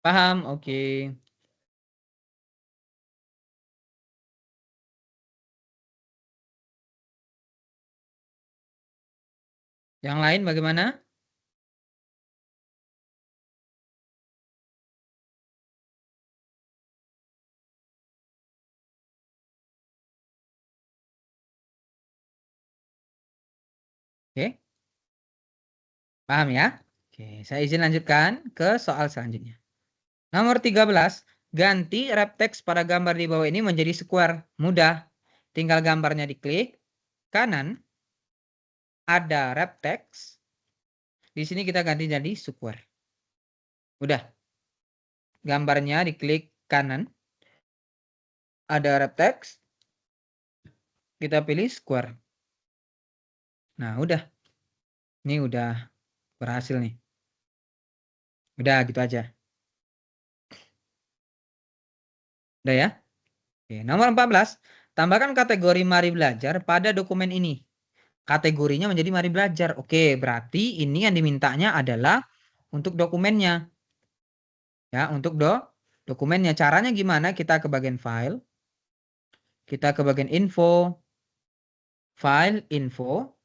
Paham? Oke. Yang lain bagaimana? Oke. Paham ya? Oke, saya izin lanjutkan ke soal selanjutnya. Nomor 13, ganti wrap text pada gambar di bawah ini menjadi square. Mudah. Tinggal gambarnya diklik. Kanan ada wrap text. Di sini kita ganti jadi square. Udah. Gambarnya diklik kanan. Ada wrap text. Kita pilih square. Nah, udah. Ini udah berhasil nih. Udah gitu aja. Udah ya? Oke, nomor 14. Tambahkan kategori mari belajar pada dokumen ini. Kategorinya menjadi mari belajar. Oke, berarti ini yang dimintanya adalah untuk dokumennya. Ya, untuk dokumennya. Caranya gimana? Kita ke bagian file. Kita ke bagian info. File, info.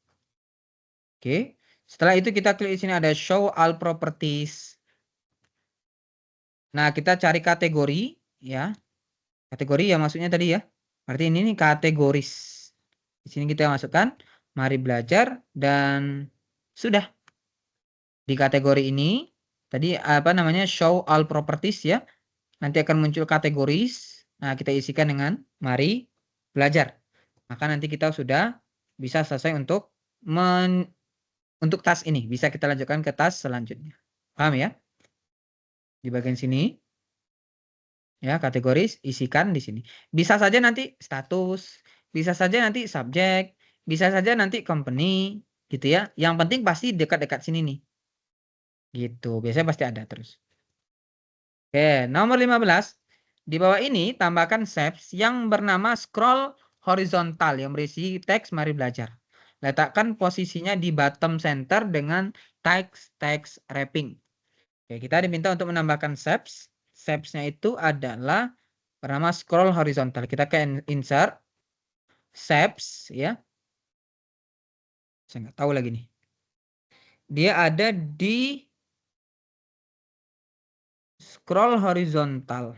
Oke. Setelah itu kita klik di sini ada show all properties. Nah, kita cari kategori. Ya. Kategori ya maksudnya tadi ya. Berarti ini nih kategoris. Di sini kita masukkan mari belajar dan sudah. Di kategori ini tadi apa namanya show all properties ya. Nanti akan muncul kategoris. Nah, kita isikan dengan mari belajar. Maka nanti kita sudah bisa selesai untuk task ini. Bisa kita lanjutkan ke task selanjutnya. Paham ya? Di bagian sini ya kategoris isikan di sini. Bisa saja nanti status, bisa saja nanti subjek, bisa saja nanti company, gitu ya. Yang penting pasti dekat-dekat sini nih. Gitu, biasanya pasti ada terus. Oke, nomor 15. Di bawah ini tambahkan shapes yang bernama scroll horizontal yang berisi teks mari belajar. Letakkan posisinya di bottom center dengan text wrapping. Oke, kita diminta untuk menambahkan shapes. Shapes-nya itu adalah bernama scroll horizontal. Kita ke insert shapes ya. Saya nggak tahu lagi nih. Dia ada di scroll horizontal.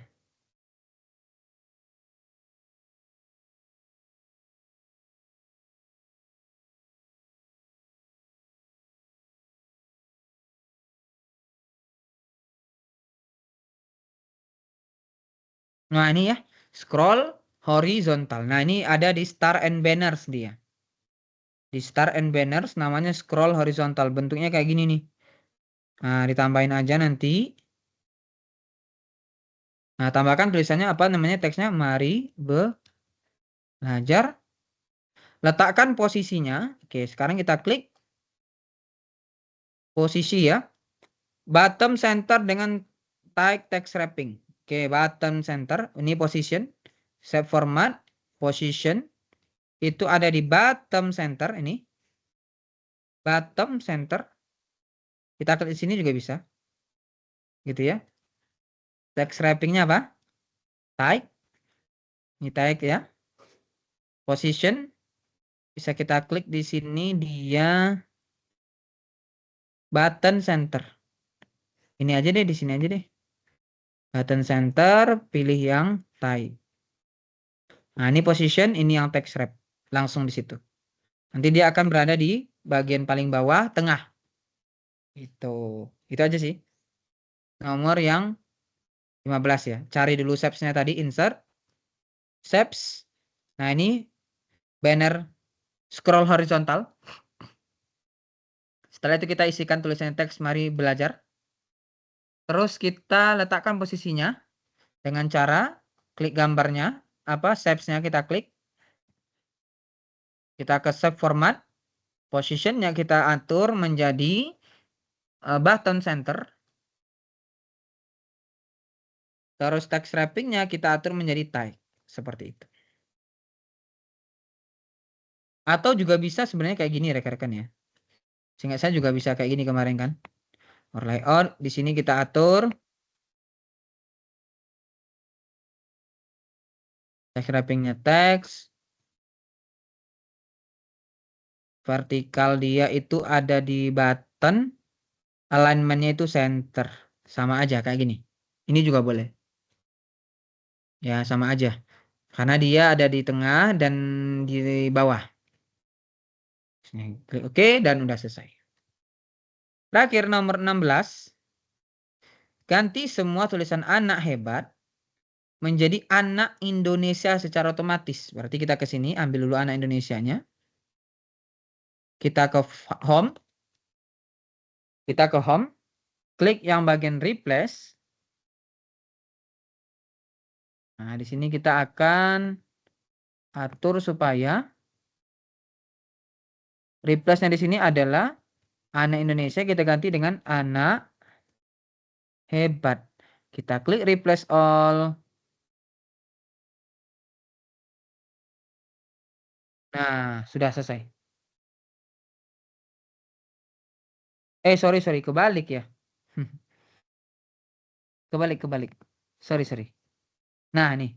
Nah, ini ya, scroll horizontal. Nah, ini ada di star and banners dia. Di star and banners namanya scroll horizontal. Bentuknya kayak gini nih. Nah, ditambahin aja nanti. Nah, tambahkan tulisannya apa namanya teksnya? Mari belajar. Letakkan posisinya. Oke, sekarang kita klik posisi ya. Bottom center dengan text wrapping. Oke, bottom center. Ini position. Shape format. Position. Itu ada di bottom center ini. Bottom center. Kita klik di sini juga bisa. Gitu ya. Text wrappingnya apa? Type. Ini type ya. Position. Bisa kita klik di sini dia button center. Ini aja deh, di sini aja deh. Button center, pilih yang type. Nah, ini position, ini yang text wrap. Langsung di situ. Nanti dia akan berada di bagian paling bawah tengah. Itu aja sih. Nomor yang 15 ya. Cari dulu shapes-nya tadi, insert. Shapes. Nah, ini banner scroll horizontal. Setelah itu kita isikan tulisan teks mari belajar. Terus kita letakkan posisinya dengan cara klik gambarnya, shapes-nya kita klik. Kita ke shape format. Position-nya kita atur menjadi button center. Terus text wrapping-nya kita atur menjadi type. Seperti itu. Atau juga bisa sebenarnya kayak gini rekan-rekan ya. Sehingga saya juga bisa kayak gini kemarin kan. Or layout. Di sini kita atur. Text wrapping-nya text. Vertikal dia itu ada di button. Alignment-nya itu center. Sama aja kayak gini. Ini juga boleh. Ya sama aja. Karena dia ada di tengah dan di bawah. Klik OK dan udah selesai. Terakhir nomor 16. Ganti semua tulisan anak hebat menjadi anak Indonesia secara otomatis. Berarti kita ke sini ambil dulu anak Indonesianya. Kita ke home. Kita ke home. Klik yang bagian replace. Nah, di sini kita akan atur supaya replace-nya di sini adalah anak Indonesia, kita ganti dengan anak hebat. Kita klik replace all. Nah, sudah selesai. Sorry, kebalik ya. Kebalik. Sorry. Nah, nih.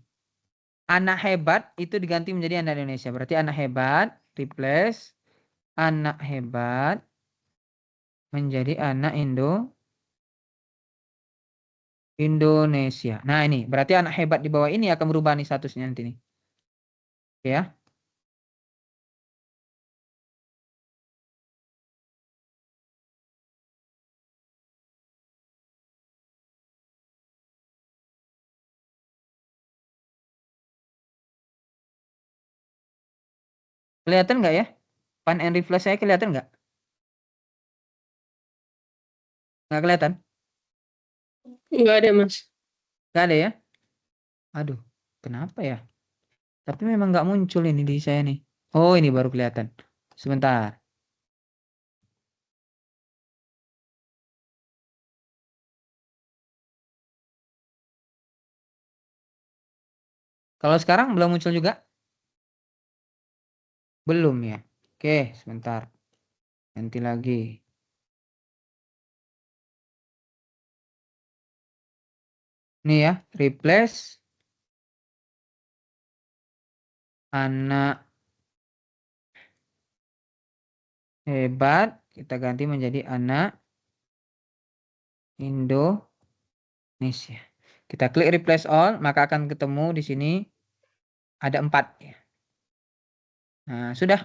Anak hebat itu diganti menjadi anak Indonesia. Berarti anak hebat, replace. Anak hebat menjadi anak Indonesia. Nah, ini. Berarti anak hebat di bawah ini akan berubah nih statusnya nanti nih. Oke ya. Kelihatan nggak ya? Pan and refresh saya kelihatan nggak? Nggak kelihatan? Nggak ada, Mas. Nggak ada ya? Aduh, kenapa ya? Tapi memang nggak muncul ini di saya nih. Oh, ini baru kelihatan. Sebentar. Kalau sekarang belum muncul juga? Belum ya. Oke, sebentar. Nanti lagi. Nih ya, replace anak hebat. Kita ganti menjadi anak Indonesia. Kita klik replace all, maka akan ketemu di sini ada 4 ya. Nah, sudah.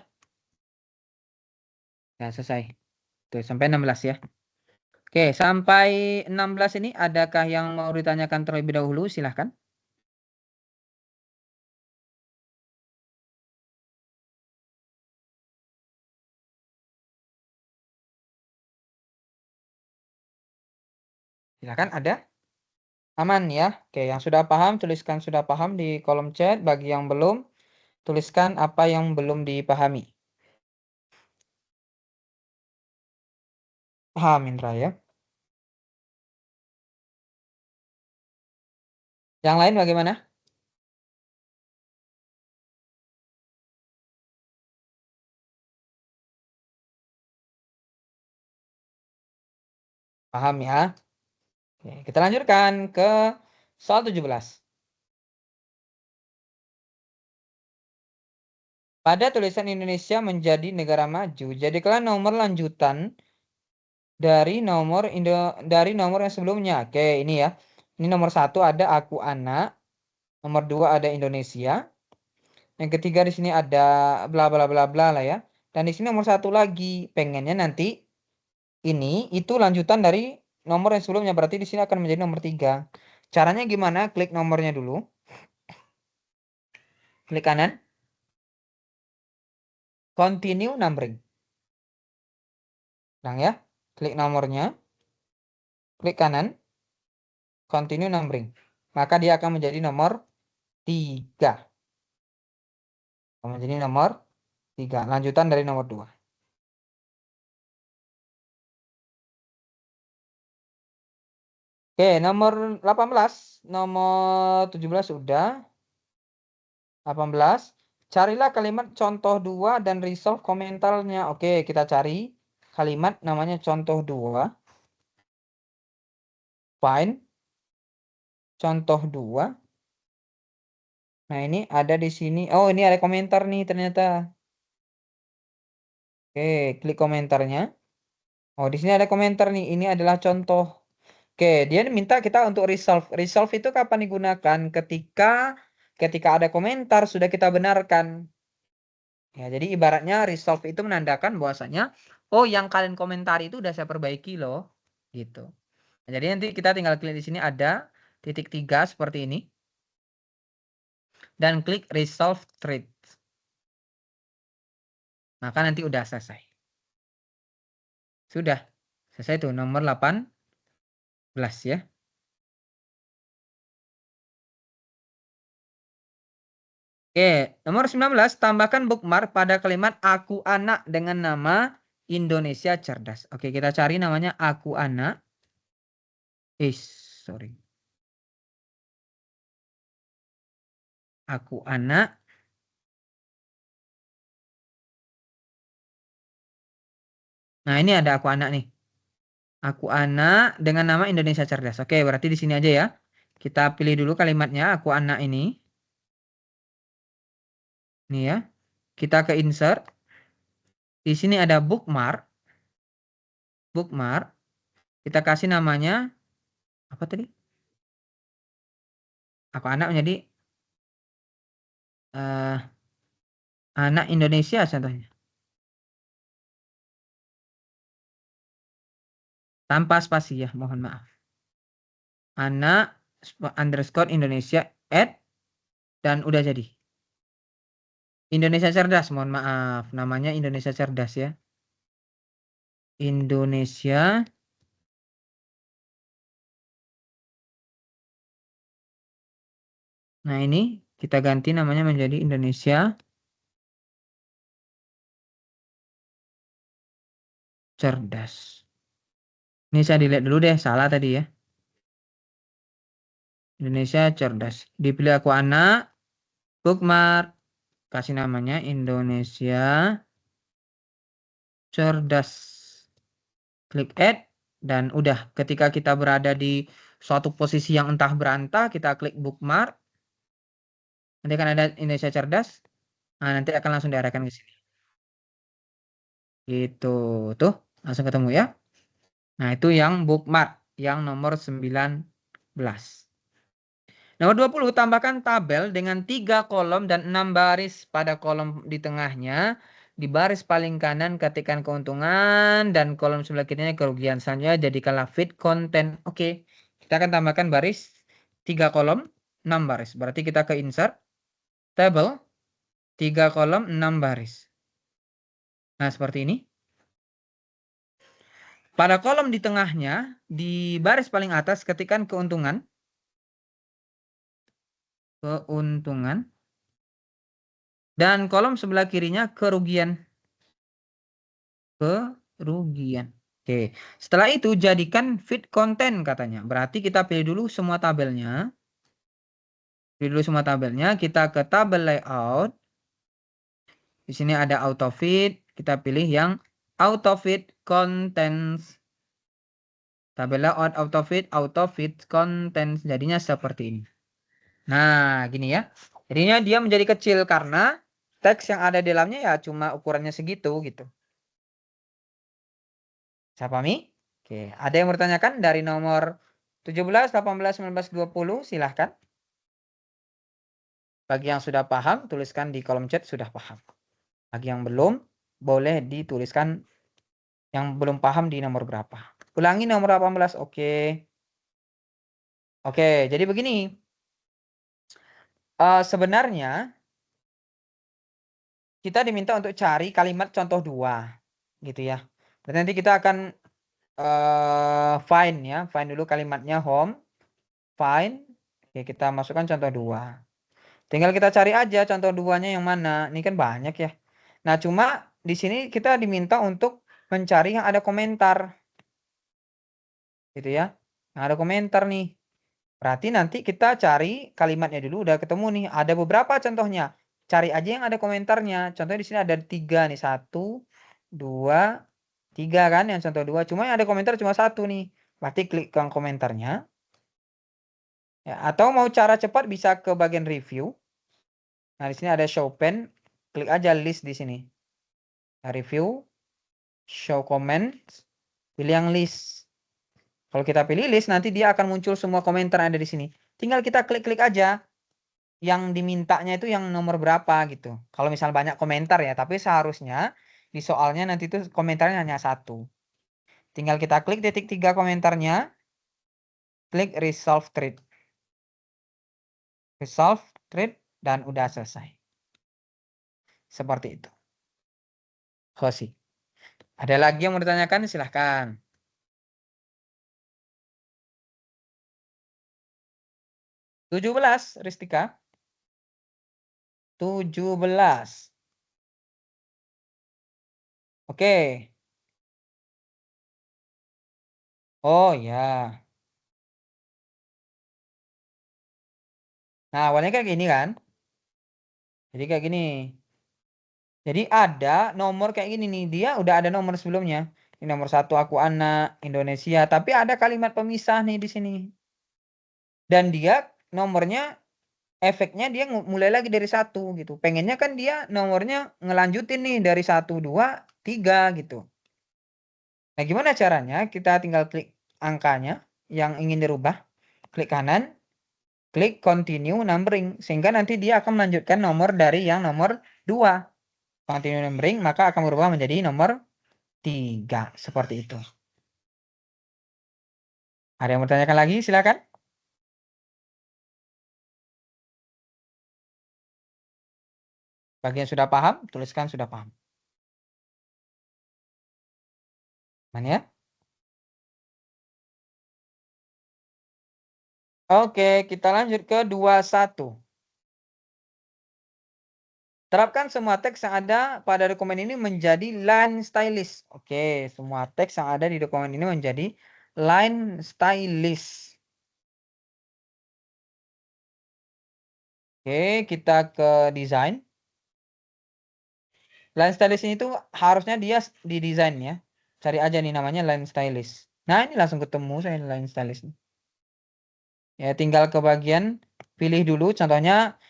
Nah, selesai. Tuh, sampai 16 ya. Oke, sampai 16 ini adakah yang mau ditanyakan terlebih dahulu? Silahkan. Silahkan, ada? Aman ya. Oke, yang sudah paham, tuliskan sudah paham di kolom chat. Bagi yang belum, tuliskan apa yang belum dipahami. Paham, Indra ya. Yang lain bagaimana? Paham ya? Oke, kita lanjutkan ke soal 17. Pada tulisan Indonesia menjadi negara maju, jadikanlah nomor lanjutan dari nomor yang sebelumnya. Oke, ini ya. Ini nomor 1 ada aku anak, nomor 2 ada Indonesia. Yang ketiga di sini ada bla bla bla bla lah ya. Dan di sini nomor 1 lagi. Pengennya nanti ini itu lanjutan dari nomor yang sebelumnya, berarti di sini akan menjadi nomor 3. Caranya gimana? Klik nomornya dulu. Klik kanan. Continue numbering. Ulang ya. Klik nomornya. Klik kanan. Continue numbering. Maka dia akan menjadi nomor 3. Menjadi nomor 3. Lanjutan dari nomor 2. Oke, nomor 18. Nomor 17 sudah. 18. Carilah kalimat contoh 2 dan resolve komentarnya. Oke, kita cari kalimat namanya contoh 2. Find contoh 2. Nah, ini ada di sini. Oh, ini ada komentar nih ternyata. Oke, klik komentarnya. Oh, di sini ada komentar nih. Ini adalah contoh. Oke, dia minta kita untuk resolve. Resolve itu kapan digunakan? Ketika ada komentar sudah kita benarkan. Ya, jadi ibaratnya resolve itu menandakan bahwasanya oh, yang kalian komentari itu udah saya perbaiki loh. Gitu. Nah, jadi nanti kita tinggal klik di sini ada titik 3 seperti ini. Dan klik resolve thread. Maka nanti udah selesai. Sudah. Selesai tuh nomor 18 ya. Oke, nomor 19, tambahkan bookmark pada kalimat aku anak dengan nama Indonesia Cerdas. Oke, kita cari namanya aku anak. Sorry. Aku anak. Nah, ini ada aku anak nih. Aku anak dengan nama Indonesia Cerdas. Oke, berarti di sini aja ya. Kita pilih dulu kalimatnya aku anak ini. Nih ya. Kita ke insert. Di sini ada bookmark. Bookmark. Kita kasih namanya apa tadi? Aku anak menjadi anak Indonesia contohnya. Tanpa spasi ya, mohon maaf. Anak underscore Indonesia dan udah jadi. Indonesia Cerdas, mohon maaf. Namanya Indonesia Cerdas ya. Indonesia Nah, ini Kita ganti namanya menjadi Indonesia Cerdas. Ini saya delete dulu deh, salah tadi ya. Indonesia Cerdas. Dipilih aku anak, bookmark, kasih namanya Indonesia Cerdas. Klik add, dan udah ketika kita berada di suatu posisi yang entah berantah, kita klik bookmark. Nanti akan ada Indonesia Cerdas. Nah, nanti akan langsung diarahkan ke sini. Gitu. Tuh, langsung ketemu ya. Nah, itu yang bookmark yang nomor 19. Nomor 20, tambahkan tabel dengan 3 kolom dan 6 baris. Pada kolom di tengahnya, di baris paling kanan ketikkan keuntungan dan kolom sebelah kirinya kerugian. Selanjutnya jadikanlah feed konten. Oke, kita akan tambahkan baris 3 kolom, 6 baris. Berarti kita ke insert, table, 3 kolom, 6 baris. Nah, seperti ini. Pada kolom di tengahnya, di baris paling atas ketikkan keuntungan. Keuntungan. Dan kolom sebelah kirinya kerugian. Kerugian. Oke. Setelah itu jadikan feed konten katanya. Berarti kita pilih dulu semua tabelnya. Pilih dulu semua tabelnya. Kita ke tabel layout. Di sini ada auto feed. Kita pilih yang auto feed contents. Tabel layout auto feed contents. Jadinya seperti ini. Nah, gini ya. Jadinya dia menjadi kecil karena teks yang ada di dalamnya ya cuma ukurannya segitu gitu. Saya pahami? Oke, ada yang bertanyakan dari nomor 17, 18, 19, 20, silahkan. Bagi yang sudah paham, tuliskan di kolom chat sudah paham. Bagi yang belum, boleh dituliskan yang belum paham di nomor berapa. Ulangi nomor 18, oke. Oke, jadi begini. Sebenarnya kita diminta untuk cari kalimat contoh 2 gitu ya. Dan nanti kita akan find ya, find dulu kalimatnya home, find. Oke, kita masukkan contoh 2. Tinggal kita cari aja contoh 2-nya yang mana. Ini kan banyak ya. Nah, cuma di sini kita diminta untuk mencari yang ada komentar. Gitu ya. Yang ada komentar nih. Berarti nanti kita cari kalimatnya dulu, udah ketemu nih. Ada beberapa contohnya. Cari aja yang ada komentarnya. Contohnya di sini ada 3 nih. 1, 2, 3 kan yang contoh 2. Cuma yang ada komentar cuma 1 nih. Berarti klik ke komentarnya. Ya, atau mau cara cepat bisa ke bagian review. Nah, di sini ada show pen. Klik aja list di sini. Nah, review, show comments, pilih yang list. Kalau kita pilih list, nanti dia akan muncul semua komentar yang ada di sini. Tinggal kita klik-klik aja. Yang dimintanya itu yang nomor berapa gitu. Kalau misal banyak komentar ya, tapi seharusnya di soalnya nanti itu komentarnya hanya 1. Tinggal kita klik titik 3 komentarnya. Klik resolve thread. Resolve thread dan udah selesai. Seperti itu. Hosi. Ada lagi yang mau ditanyakan? Silahkan. 17, Ristika. 17. Oke. Oh ya. Nah, awalnya kayak gini kan. Jadi kayak gini. Jadi ada nomor kayak gini nih. Dia udah ada nomor sebelumnya. Ini nomor 1 aku anak Indonesia. Tapi ada kalimat pemisah nih di sini. Dan dia nomornya efeknya dia mulai lagi dari 1 gitu. Pengennya kan dia nomornya ngelanjutin nih dari 1, 2, 3 gitu. Nah, gimana caranya? Kita tinggal klik angkanya yang ingin dirubah. Klik kanan. Klik continue numbering. Sehingga nanti dia akan melanjutkan nomor dari yang nomor 2. Continue numbering, maka akan berubah menjadi nomor 3. Seperti itu. Ada yang mau tanyakan lagi? Silakan. Bagi yang sudah paham, tuliskan sudah paham. Mana ya? Oke, kita lanjut ke 21. Terapkan semua teks yang ada pada dokumen ini menjadi line stylist. Oke, semua teks yang ada di dokumen ini menjadi line stylist. Oke, kita ke desain. Line stylist ini tuh harusnya dia didesain ya. Cari aja nih namanya line stylist. Nah, ini langsung ketemu saya line stylist. Ya, tinggal ke bagian pilih dulu. Contohnya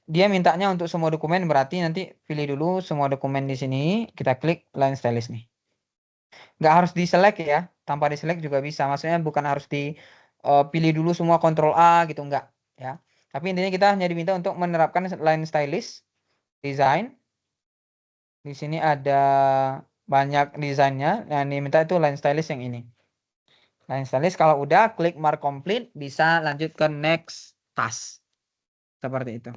dia mintanya untuk semua dokumen, berarti nanti pilih dulu semua dokumen di sini. Kita klik line stylist nih. Nggak harus di select ya, tanpa di select juga bisa. Maksudnya bukan harus pilih dulu semua Ctrl A gitu, enggak ya. Tapi intinya kita hanya diminta untuk menerapkan line stylist design. Di sini ada banyak desainnya. Nah, ini minta itu line stylist yang ini. Line stylist kalau udah klik mark complete, bisa lanjut ke next task. Seperti itu.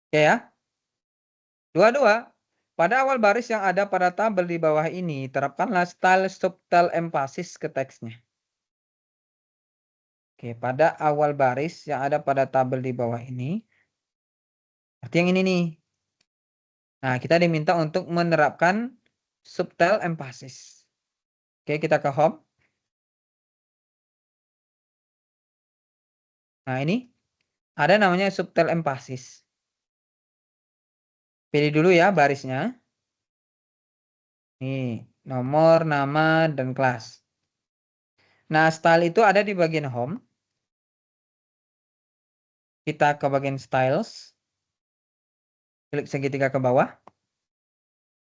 Oke ya. Dua-dua. Pada awal baris yang ada pada tabel di bawah ini, terapkanlah style subtle emphasis ke teksnya. Oke, pada awal baris yang ada pada tabel di bawah ini, arti yang ini nih. Nah, kita diminta untuk menerapkan subtle emphasis. Oke, kita ke home. Nah, ini ada namanya subtle emphasis. Pilih dulu ya barisnya. Nih, nomor, nama, dan kelas. Nah, style itu ada di bagian home. Kita ke bagian styles. Klik segitiga ke bawah.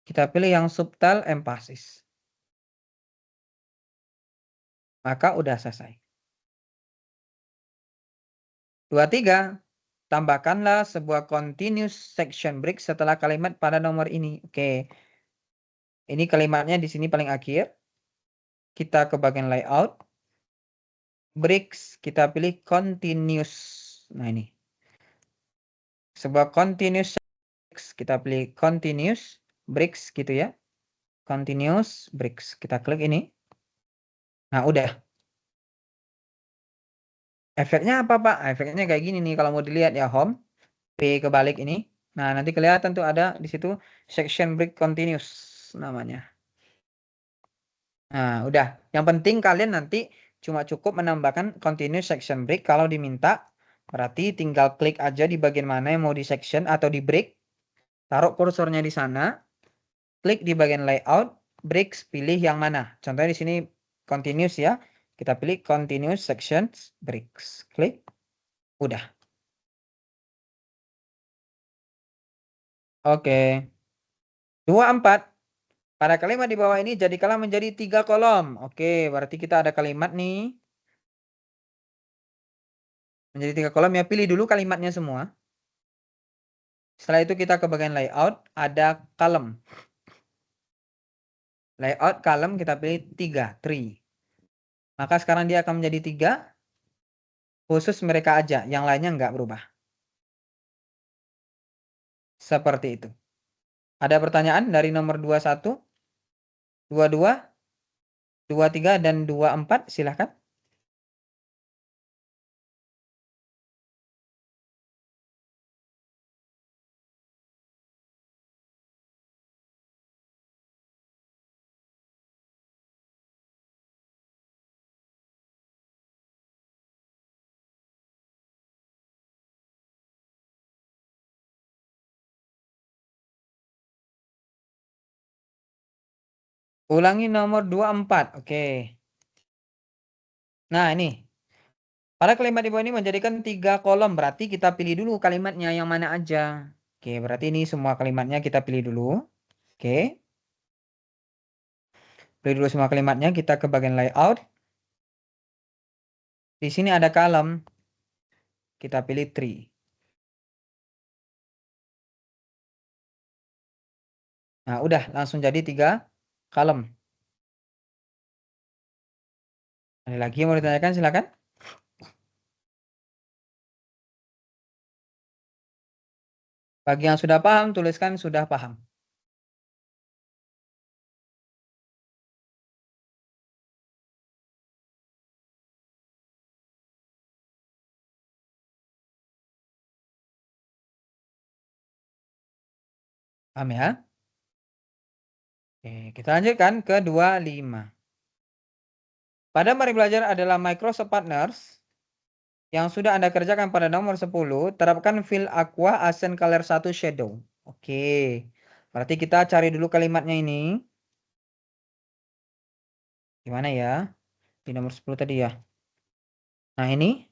Kita pilih yang subtle emphasis. Maka udah selesai. 23. Tambahkanlah sebuah continuous section break setelah kalimat pada nomor ini. Oke. Ini kalimatnya di sini paling akhir. Kita ke bagian layout. Breaks, kita pilih continuous. Nah, ini. Sebuah continuous breaks, kita pilih continuous breaks gitu ya. Continuous breaks. Kita klik ini. Nah, udah. Efeknya apa, Pak? Efeknya kayak gini nih kalau mau dilihat ya, home. P kebalik ini. Nah, nanti kelihatan tuh ada di situ section break continuous namanya. Nah, udah. Yang penting kalian nanti cuma cukup menambahkan continuous section break kalau diminta. Berarti tinggal klik aja di bagian mana yang mau di section atau di break. Taruh kursornya di sana. Klik di bagian layout, breaks, pilih yang mana. Contohnya di sini continuous ya. Kita pilih continuous sections breaks. Klik. Udah. Oke. 24. Pada kalimat di bawah ini jadikanlah menjadi 3 kolom. Oke, berarti kita ada kalimat nih. Menjadi 3 kolom ya. Pilih dulu kalimatnya semua. Setelah itu kita ke bagian layout. Ada column. Layout column kita pilih 3. 3. Maka sekarang dia akan menjadi 3. Khusus mereka aja. Yang lainnya nggak berubah. Seperti itu. Ada pertanyaan dari nomor 21, 22, 23, dan 24? Silahkan. Ulangi nomor 24. Oke. Nah, ini. Pada kalimat di bawah ini menjadikan 3 kolom. Berarti kita pilih dulu kalimatnya yang mana aja. Oke, berarti ini semua kalimatnya kita pilih dulu. Oke. Pilih dulu semua kalimatnya. Kita ke bagian layout. Di sini ada column. Kita pilih 3. Nah, udah. Langsung jadi 3 column. Ada lagi yang mau ditanyakan? Silakan. Bagi yang sudah paham, tuliskan sudah paham. Paham ya? Oke, kita lanjutkan ke 25. Pada mari belajar adalah Microsoft Partners yang sudah Anda kerjakan pada nomor 10, terapkan fill aqua accent color 1 shadow. Oke. Berarti kita cari dulu kalimatnya ini. Gimana ya? Di nomor 10 tadi ya. Nah, ini.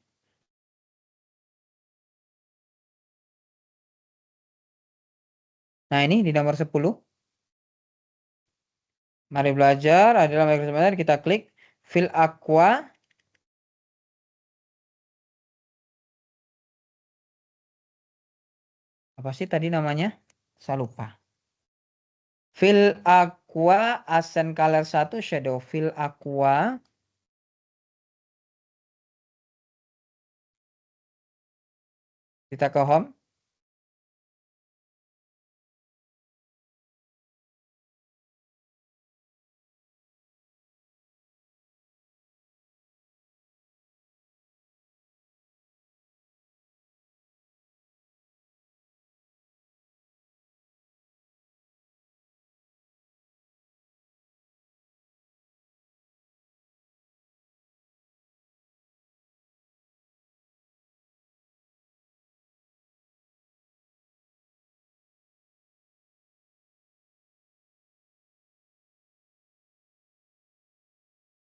Nah, ini di nomor 10. Mari belajar adalah Microsoft Partners, kita klik fill aqua. Apa sih tadi namanya? Saya lupa. Fill aqua accent color 1 shadow. Fill aqua. Kita ke home.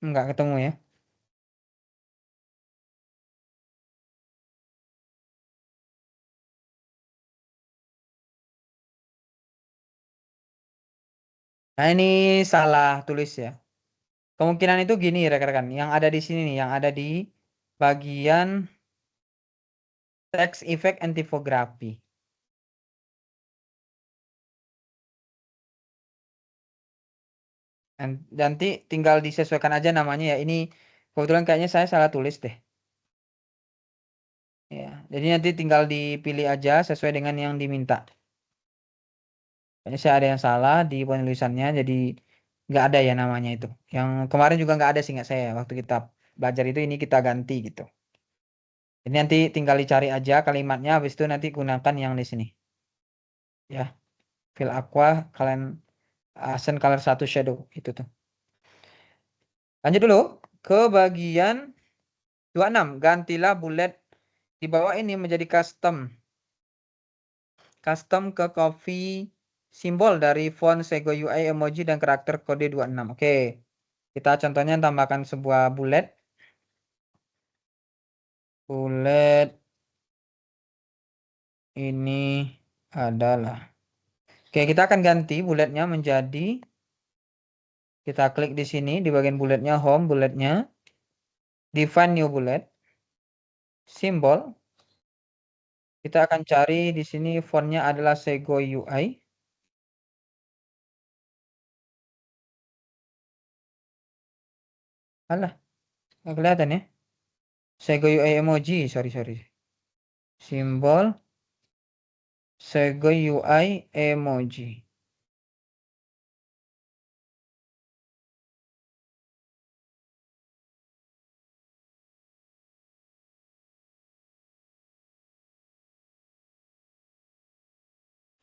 Enggak ketemu ya. Nah, ini salah tulis ya. Kemungkinan itu gini rekan-rekan. Yang ada di sini nih. Yang ada di bagian text effect and typography. Nanti tinggal disesuaikan aja namanya ya. Ini kebetulan kayaknya saya salah tulis deh. Ya, jadi nanti tinggal dipilih aja sesuai dengan yang diminta. Kayaknya saya ada yang salah di penulisannya, jadi nggak ada ya namanya itu. Yang kemarin juga nggak ada sih nggak saya waktu kita belajar itu, ini kita ganti gitu. Jadi nanti tinggal dicari aja kalimatnya, habis itu nanti gunakan yang di sini. Ya, fill aqua kalian accent color 1 shadow itu tuh. Lanjut dulu ke bagian 26. Gantilah bullet di bawah ini menjadi custom. Custom ke copy simbol dari font Sego UI emoji dan karakter kode 26. Oke. Kita contohnya tambahkan sebuah bullet. Bullet ini adalah. Oke, kita akan ganti bulletnya menjadi, kita klik di sini di bagian bulletnya, home bulletnya, define new bullet, simbol. Kita akan cari di sini fontnya adalah Sego UI. Alah, nggak kelihatan ya. Sego UI emoji, sorry. Simbol Sego UI emoji.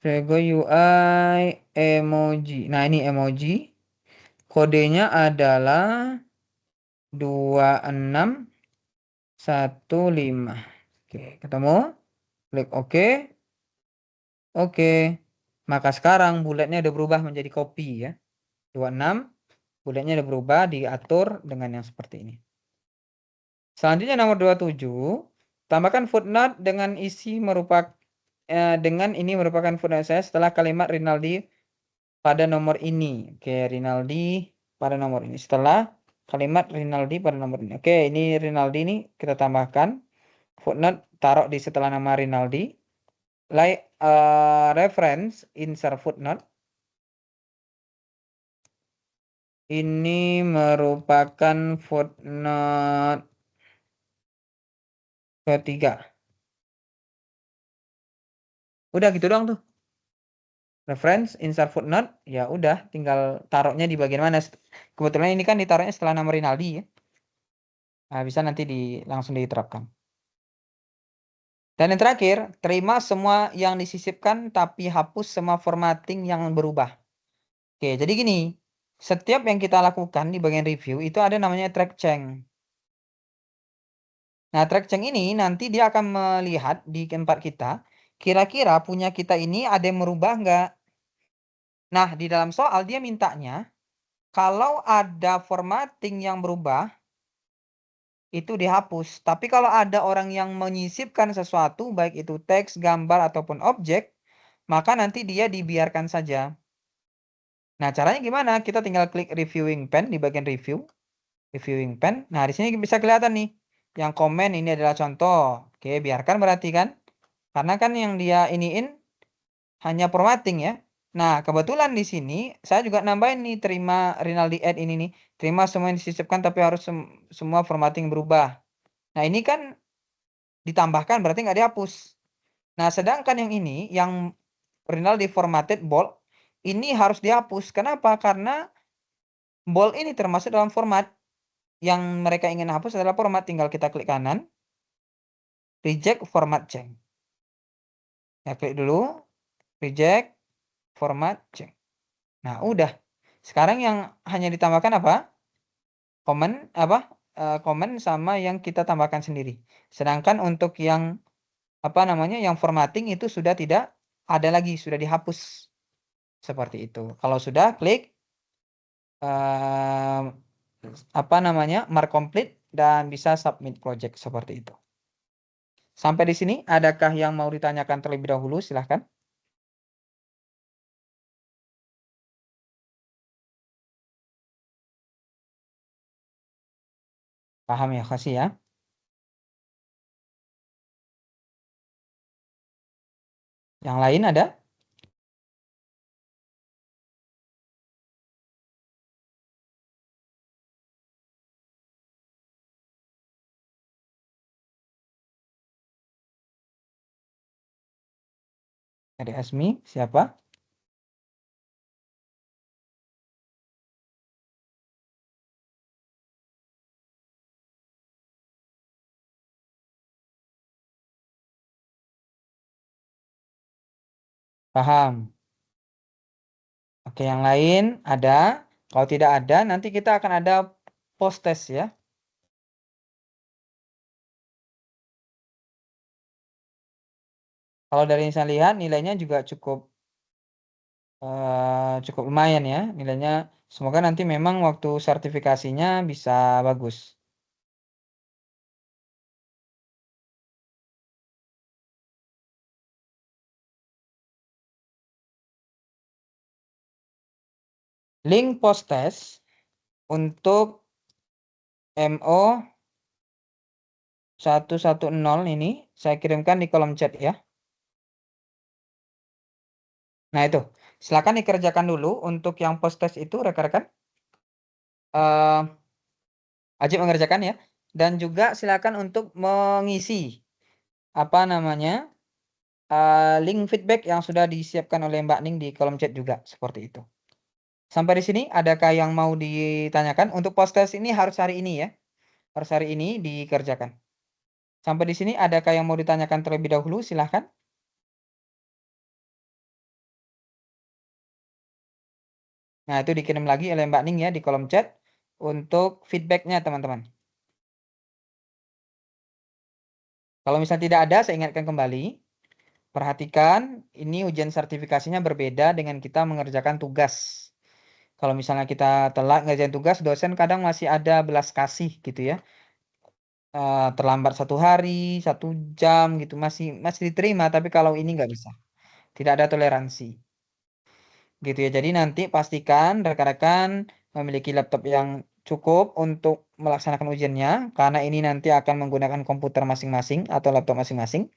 Sego UI emoji. Nah, ini emoji. Kodenya adalah 2615. Oke, ketemu. Klik OK. Oke. Maka sekarang bulletnya udah berubah menjadi copy ya. 26. Bulletnya udah berubah, diatur dengan yang seperti ini. Selanjutnya nomor 27. Tambahkan footnote dengan isi dengan ini merupakan footnote saya setelah kalimat Rinaldi pada nomor ini. Oke, Rinaldi pada nomor ini. Setelah kalimat Rinaldi pada nomor ini. Oke, ini Rinaldi ini kita tambahkan. Footnote taruh di setelah nama Rinaldi. Like reference insert footnote. Ini merupakan footnote ketiga. Udah gitu doang tuh. Reference insert footnote, ya udah tinggal taruhnya di bagian mana. Kebetulan ini kan ditaruhnya setelah nama Rinaldi ya. Nah, bisa nanti langsung diterapkan. Dan yang terakhir, terima semua yang disisipkan tapi hapus semua formatting yang berubah. Oke, jadi gini, setiap yang kita lakukan di bagian review itu ada namanya track change. Nah, track change ini nanti dia akan melihat di tempat kita, kira-kira punya kita ini ada yang merubah nggak? Nah, di dalam soal dia mintanya, kalau ada formatting yang berubah, itu dihapus. Tapi kalau ada orang yang menyisipkan sesuatu, baik itu teks, gambar, ataupun objek, maka nanti dia dibiarkan saja. Nah, caranya gimana? Kita tinggal klik reviewing pen di bagian review. Reviewing pen. Nah, di sini bisa kelihatan nih. Yang komen ini adalah contoh. Oke, biarkan berarti kan. Karena kan yang dia iniin hanya formatting ya. Nah, kebetulan di sini saya juga nambahin nih terima Rinaldi add ini nih. Terima semua yang disisipkan tapi harus semua formatting berubah. Nah, ini kan ditambahkan berarti nggak dihapus. Nah, sedangkan yang ini yang Rinaldi formatted bold ini harus dihapus. Kenapa? Karena bold ini termasuk dalam format yang mereka ingin hapus adalah format. Tinggal kita klik kanan, reject format change. Ya, klik dulu, reject format change. Nah, udah. Sekarang yang hanya ditambahkan apa? Komen apa? Komen sama yang kita tambahkan sendiri. Sedangkan untuk yang apa namanya? Yang formatting itu sudah tidak ada lagi, sudah dihapus. Seperti itu. Kalau sudah klik apa namanya? Mark complete dan bisa submit project seperti itu. Sampai di sini adakah yang mau ditanyakan terlebih dahulu? Silahkan. Paham ya, kasih ya. Yang lain ada? Dari Asmi, siapa? Paham. Oke, yang lain ada? Kalau tidak ada, nanti kita akan ada post test ya. Kalau dari yang saya lihat, nilainya juga cukup cukup lumayan ya. Nilainya semoga nanti memang waktu sertifikasinya bisa bagus. Link post test untuk MO 110 ini saya kirimkan di kolom chat ya. Nah itu, silakan dikerjakan dulu untuk yang post test itu rekan-rekan. Wajib mengerjakan ya. Dan juga silakan untuk mengisi apa namanya link feedback yang sudah disiapkan oleh Mbak Ning di kolom chat juga seperti itu. Sampai di sini adakah yang mau ditanyakan? Untuk post test ini harus hari ini ya. Harus hari ini dikerjakan. Sampai di sini adakah yang mau ditanyakan terlebih dahulu? Silahkan. Nah, itu dikirim lagi oleh Mbak Ning ya di kolom chat untuk feedbacknya teman-teman. Kalau misalnya tidak ada, saya ingatkan kembali. Perhatikan, ini ujian sertifikasinya berbeda dengan kita mengerjakan tugas. Kalau misalnya kita telat ngerjain tugas, dosen kadang masih ada belas kasih gitu ya. Terlambat 1 hari, 1 jam gitu masih diterima. Tapi kalau ini nggak bisa, tidak ada toleransi. Gitu ya. Jadi nanti pastikan rekan-rekan memiliki laptop yang cukup untuk melaksanakan ujiannya, karena ini nanti akan menggunakan komputer masing-masing atau laptop masing-masing.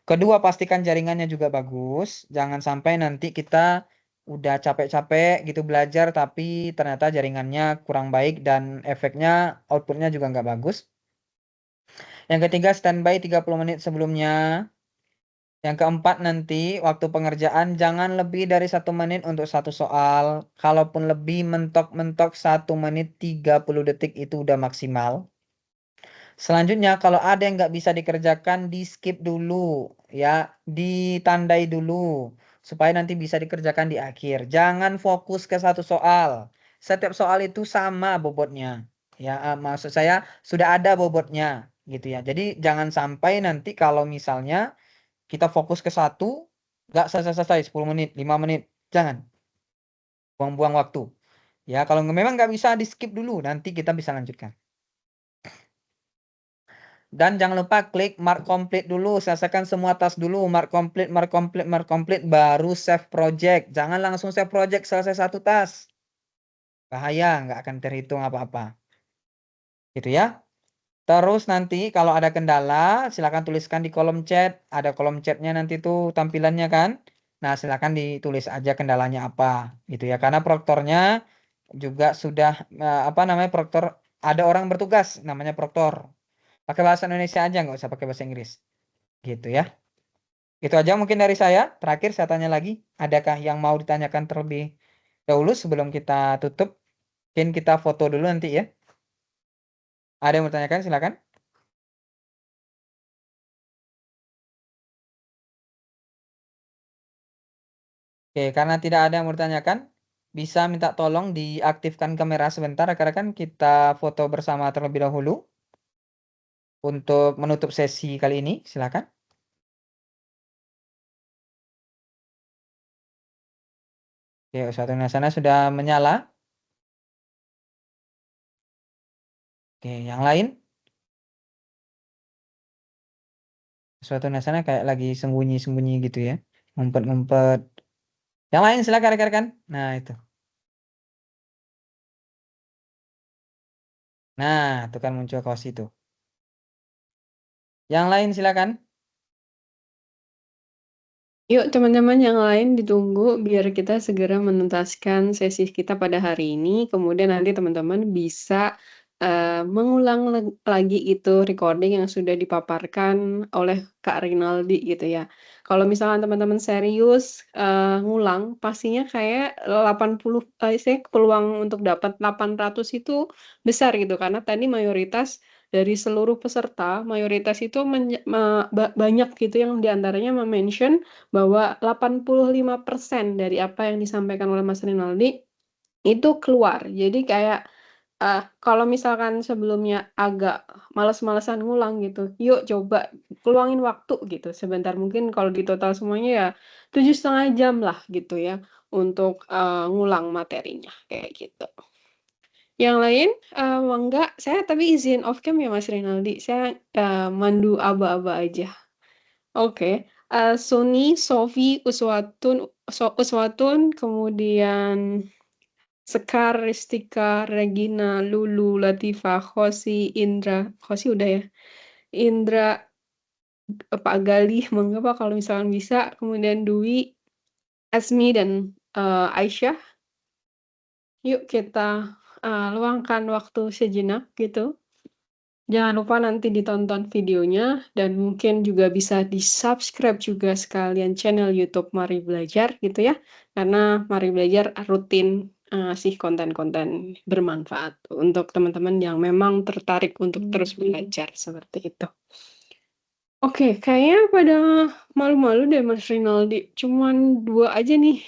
Kedua, pastikan jaringannya juga bagus. Jangan sampai nanti kita udah capek-capek gitu belajar tapi ternyata jaringannya kurang baik dan efeknya outputnya juga nggak bagus. Yang ketiga, standby 30 menit sebelumnya. Yang keempat, nanti waktu pengerjaan jangan lebih dari 1 menit untuk satu soal. Kalaupun lebih, mentok-mentok 1 menit 30 detik itu udah maksimal. Selanjutnya kalau ada yang nggak bisa dikerjakan, di-skip dulu ya, ditandai dulu supaya nanti bisa dikerjakan di akhir. Jangan fokus ke satu soal. Setiap soal itu sama bobotnya. Ya, maksud saya sudah ada bobotnya gitu ya. Jadi jangan sampai nanti kalau misalnya kita fokus ke satu, nggak selesai-selesai 10 menit, 5 menit. Jangan. Buang-buang waktu. Ya, kalau memang nggak bisa di-skip dulu, nanti kita bisa lanjutkan. Dan jangan lupa klik mark complete dulu, selesaikan semua task dulu, mark complete, mark complete, mark complete, baru save project. Jangan langsung save project selesai satu task. Bahaya, nggak akan terhitung apa-apa. Gitu ya. Terus nanti kalau ada kendala, silakan tuliskan di kolom chat. Ada kolom chatnya nanti tuh tampilannya kan. Nah, silakan ditulis aja kendalanya apa, gitu ya. Karena proktornya juga sudah apa namanya proktor, ada orang bertugas namanya proktor. Pakai bahasa Indonesia aja, nggak usah pakai bahasa Inggris. Gitu ya. Itu aja mungkin dari saya. Terakhir saya tanya lagi, adakah yang mau ditanyakan terlebih dahulu sebelum kita tutup? Mungkin kita foto dulu nanti ya. Ada yang mau ditanyakan, silakan. Oke, karena tidak ada yang mau ditanyakan, bisa minta tolong diaktifkan kamera sebentar, rekan-rekan. Kita foto bersama terlebih dahulu untuk menutup sesi kali ini. Silakan. Oke, uswatun hasanah sudah menyala. Oke, yang lain? Uswatun hasanah kayak lagi sembunyi-sembunyi gitu ya. Ngumpet-ngumpet. Yang lain silakan rekan-rekan. Nah, itu. Nah, itu kan muncul kaos itu. Yang lain silakan. Yuk teman-teman yang lain ditunggu biar kita segera menuntaskan sesi kita pada hari ini. Kemudian nanti teman-teman bisa mengulang lagi itu recording yang sudah dipaparkan oleh Kak Rinaldi gitu ya. Kalau misalkan teman-teman serius ngulang, pastinya kayak 80, peluang untuk dapat 800 itu besar gitu. Karena tadi mayoritas dari seluruh peserta, mayoritas itu banyak gitu yang diantaranya mention bahwa 85% dari apa yang disampaikan oleh Mas Rinaldi itu keluar. Jadi kayak kalau misalkan sebelumnya agak males-malesan ngulang gitu, yuk coba luangin waktu gitu sebentar. Mungkin kalau di total semuanya ya 7,5 jam lah gitu ya untuk ngulang materinya kayak gitu. Yang lain, enggak, saya tapi izin off cam ya Mas Rinaldi. Saya mandu aba-aba aja. Oke, Suni, Sofi, Uswatun, kemudian Sekar, Ristika, Regina, Lulu, Latifah, Khosi, Indra, Khosi udah ya, Indra, Pak Galih, mengapa kalau misalkan bisa, kemudian Dwi, Asmi, dan Aisyah. Yuk kita luangkan waktu sejenak gitu. Jangan lupa nanti ditonton videonya dan mungkin juga bisa di-subscribe juga sekalian channel YouTube Mari Belajar gitu ya. Karena Mari Belajar rutin ngasih konten-konten bermanfaat untuk teman-teman yang memang tertarik untuk terus belajar seperti itu. Oke, kayaknya pada malu-malu deh Mas Rinaldi. Cuman 2 aja nih.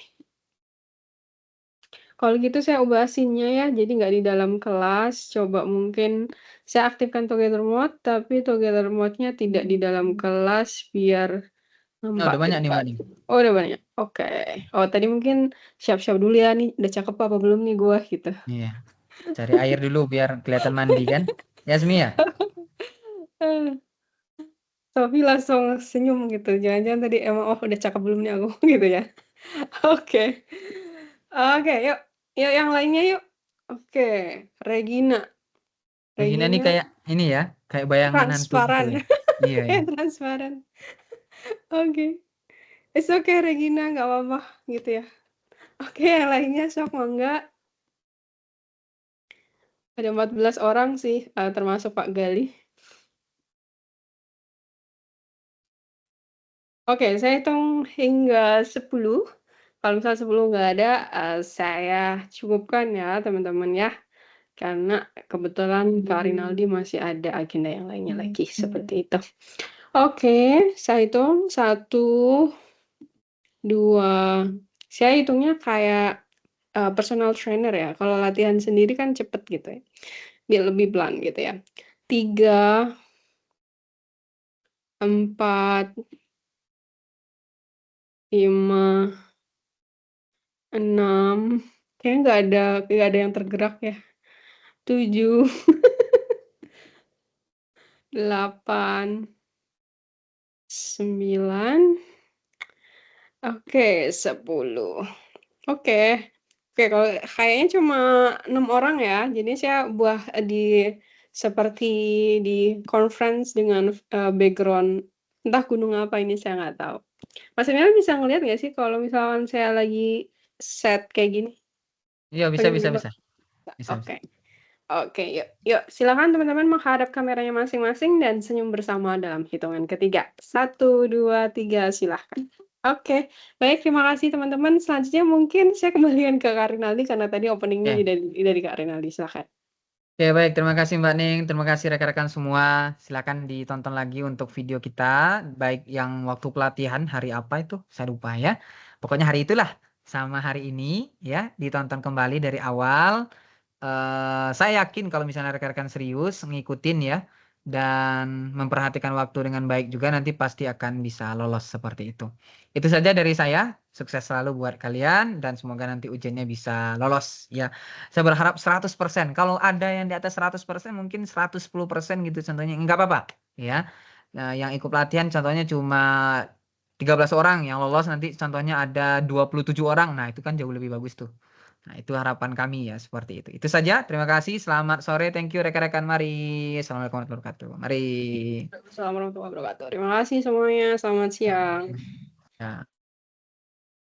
Kalau gitu saya ubah scene-nya ya, jadi nggak di dalam kelas. Coba mungkin saya aktifkan Together Mode, tapi Together Mode-nya tidak di dalam kelas biar Nah, nampak udah banyak nih, depan. Mbak nih. Oh, udah banyak. Oke. Oh, tadi mungkin siap-siap dulu ya nih, udah cakep apa belum nih gua gitu. Iya. Cari air dulu biar kelihatan mandi kan. Yasmi ya? Sofi langsung senyum gitu. Jangan-jangan tadi emang oh udah cakep belum nih aku gitu ya. Oke. Oke, yuk. Yuk yang lainnya yuk. Oke, Regina. Regina nih Regina kayak ini ya, kayak bayangan hantu gitu transparan. ya. Iya, iya. Transparan. Oke. It's okay Regina, nggak apa-apa gitu ya. Oke, yang lainnya sok mangga. Ada 14 orang sih, termasuk Pak Galih. Oke, saya hitung hingga 10. Kalau misalnya 10 nggak ada, saya cukupkan ya teman-teman ya. karena kebetulan Kak Rinaldi masih ada agenda yang lainnya lagi, seperti itu. Oke, saya hitung 1, 2, saya hitungnya kayak personal trainer ya. Kalau latihan sendiri kan cepet gitu ya, biar lebih pelan gitu ya. 3, 4, 5, 6, kayaknya nggak ada yang tergerak ya. 7, 8, 9, oke 10. Oke. Oke, kalau kayaknya cuma 6 orang ya. Jadi saya buat seperti di conference dengan background entah gunung apa ini saya nggak tahu. Mas Emil bisa ngeliat nggak sih kalau misalkan saya lagi set kayak gini? Iya, bisa, Pengen bisa, coba? bisa. Bisa, bisa. Oke. Oke, yuk silakan teman-teman menghadap kameranya masing-masing dan senyum bersama dalam hitungan ketiga. 1, 2, 3, silahkan. Oke, baik terima kasih teman-teman. Selanjutnya mungkin saya kembalikan ke Kak Rinaldi karena tadi openingnya Oke. dari Kak Rinaldi, silahkan. Oke, baik. Terima kasih Mbak Ning. Terima kasih rekan-rekan semua. Silakan ditonton lagi untuk video kita. Baik yang waktu pelatihan hari apa itu? Saya lupa ya. Pokoknya hari itulah. Sama hari ini ya. Ditonton kembali dari awal. Saya yakin kalau misalnya rekan-rekan serius ngikutin ya. Dan memperhatikan waktu dengan baik juga nanti pasti akan bisa lolos seperti itu. Itu saja dari saya. Sukses selalu buat kalian. Dan semoga nanti ujiannya bisa lolos ya. Saya berharap 100%. Kalau ada yang di atas 100% mungkin 110% gitu contohnya. Enggak apa-apa ya. Nah, yang ikut pelatihan contohnya cuma 13 orang, yang lolos nanti contohnya ada 27 orang. Nah, itu kan jauh lebih bagus tuh. Nah, itu harapan kami ya seperti itu. Itu saja. Terima kasih. Selamat sore. Thank you rekan-rekan. Mari. Assalamualaikum warahmatullahi wabarakatuh. Mari. Assalamualaikum warahmatullahi wabarakatuh. Terima kasih semuanya. Selamat siang. Ya.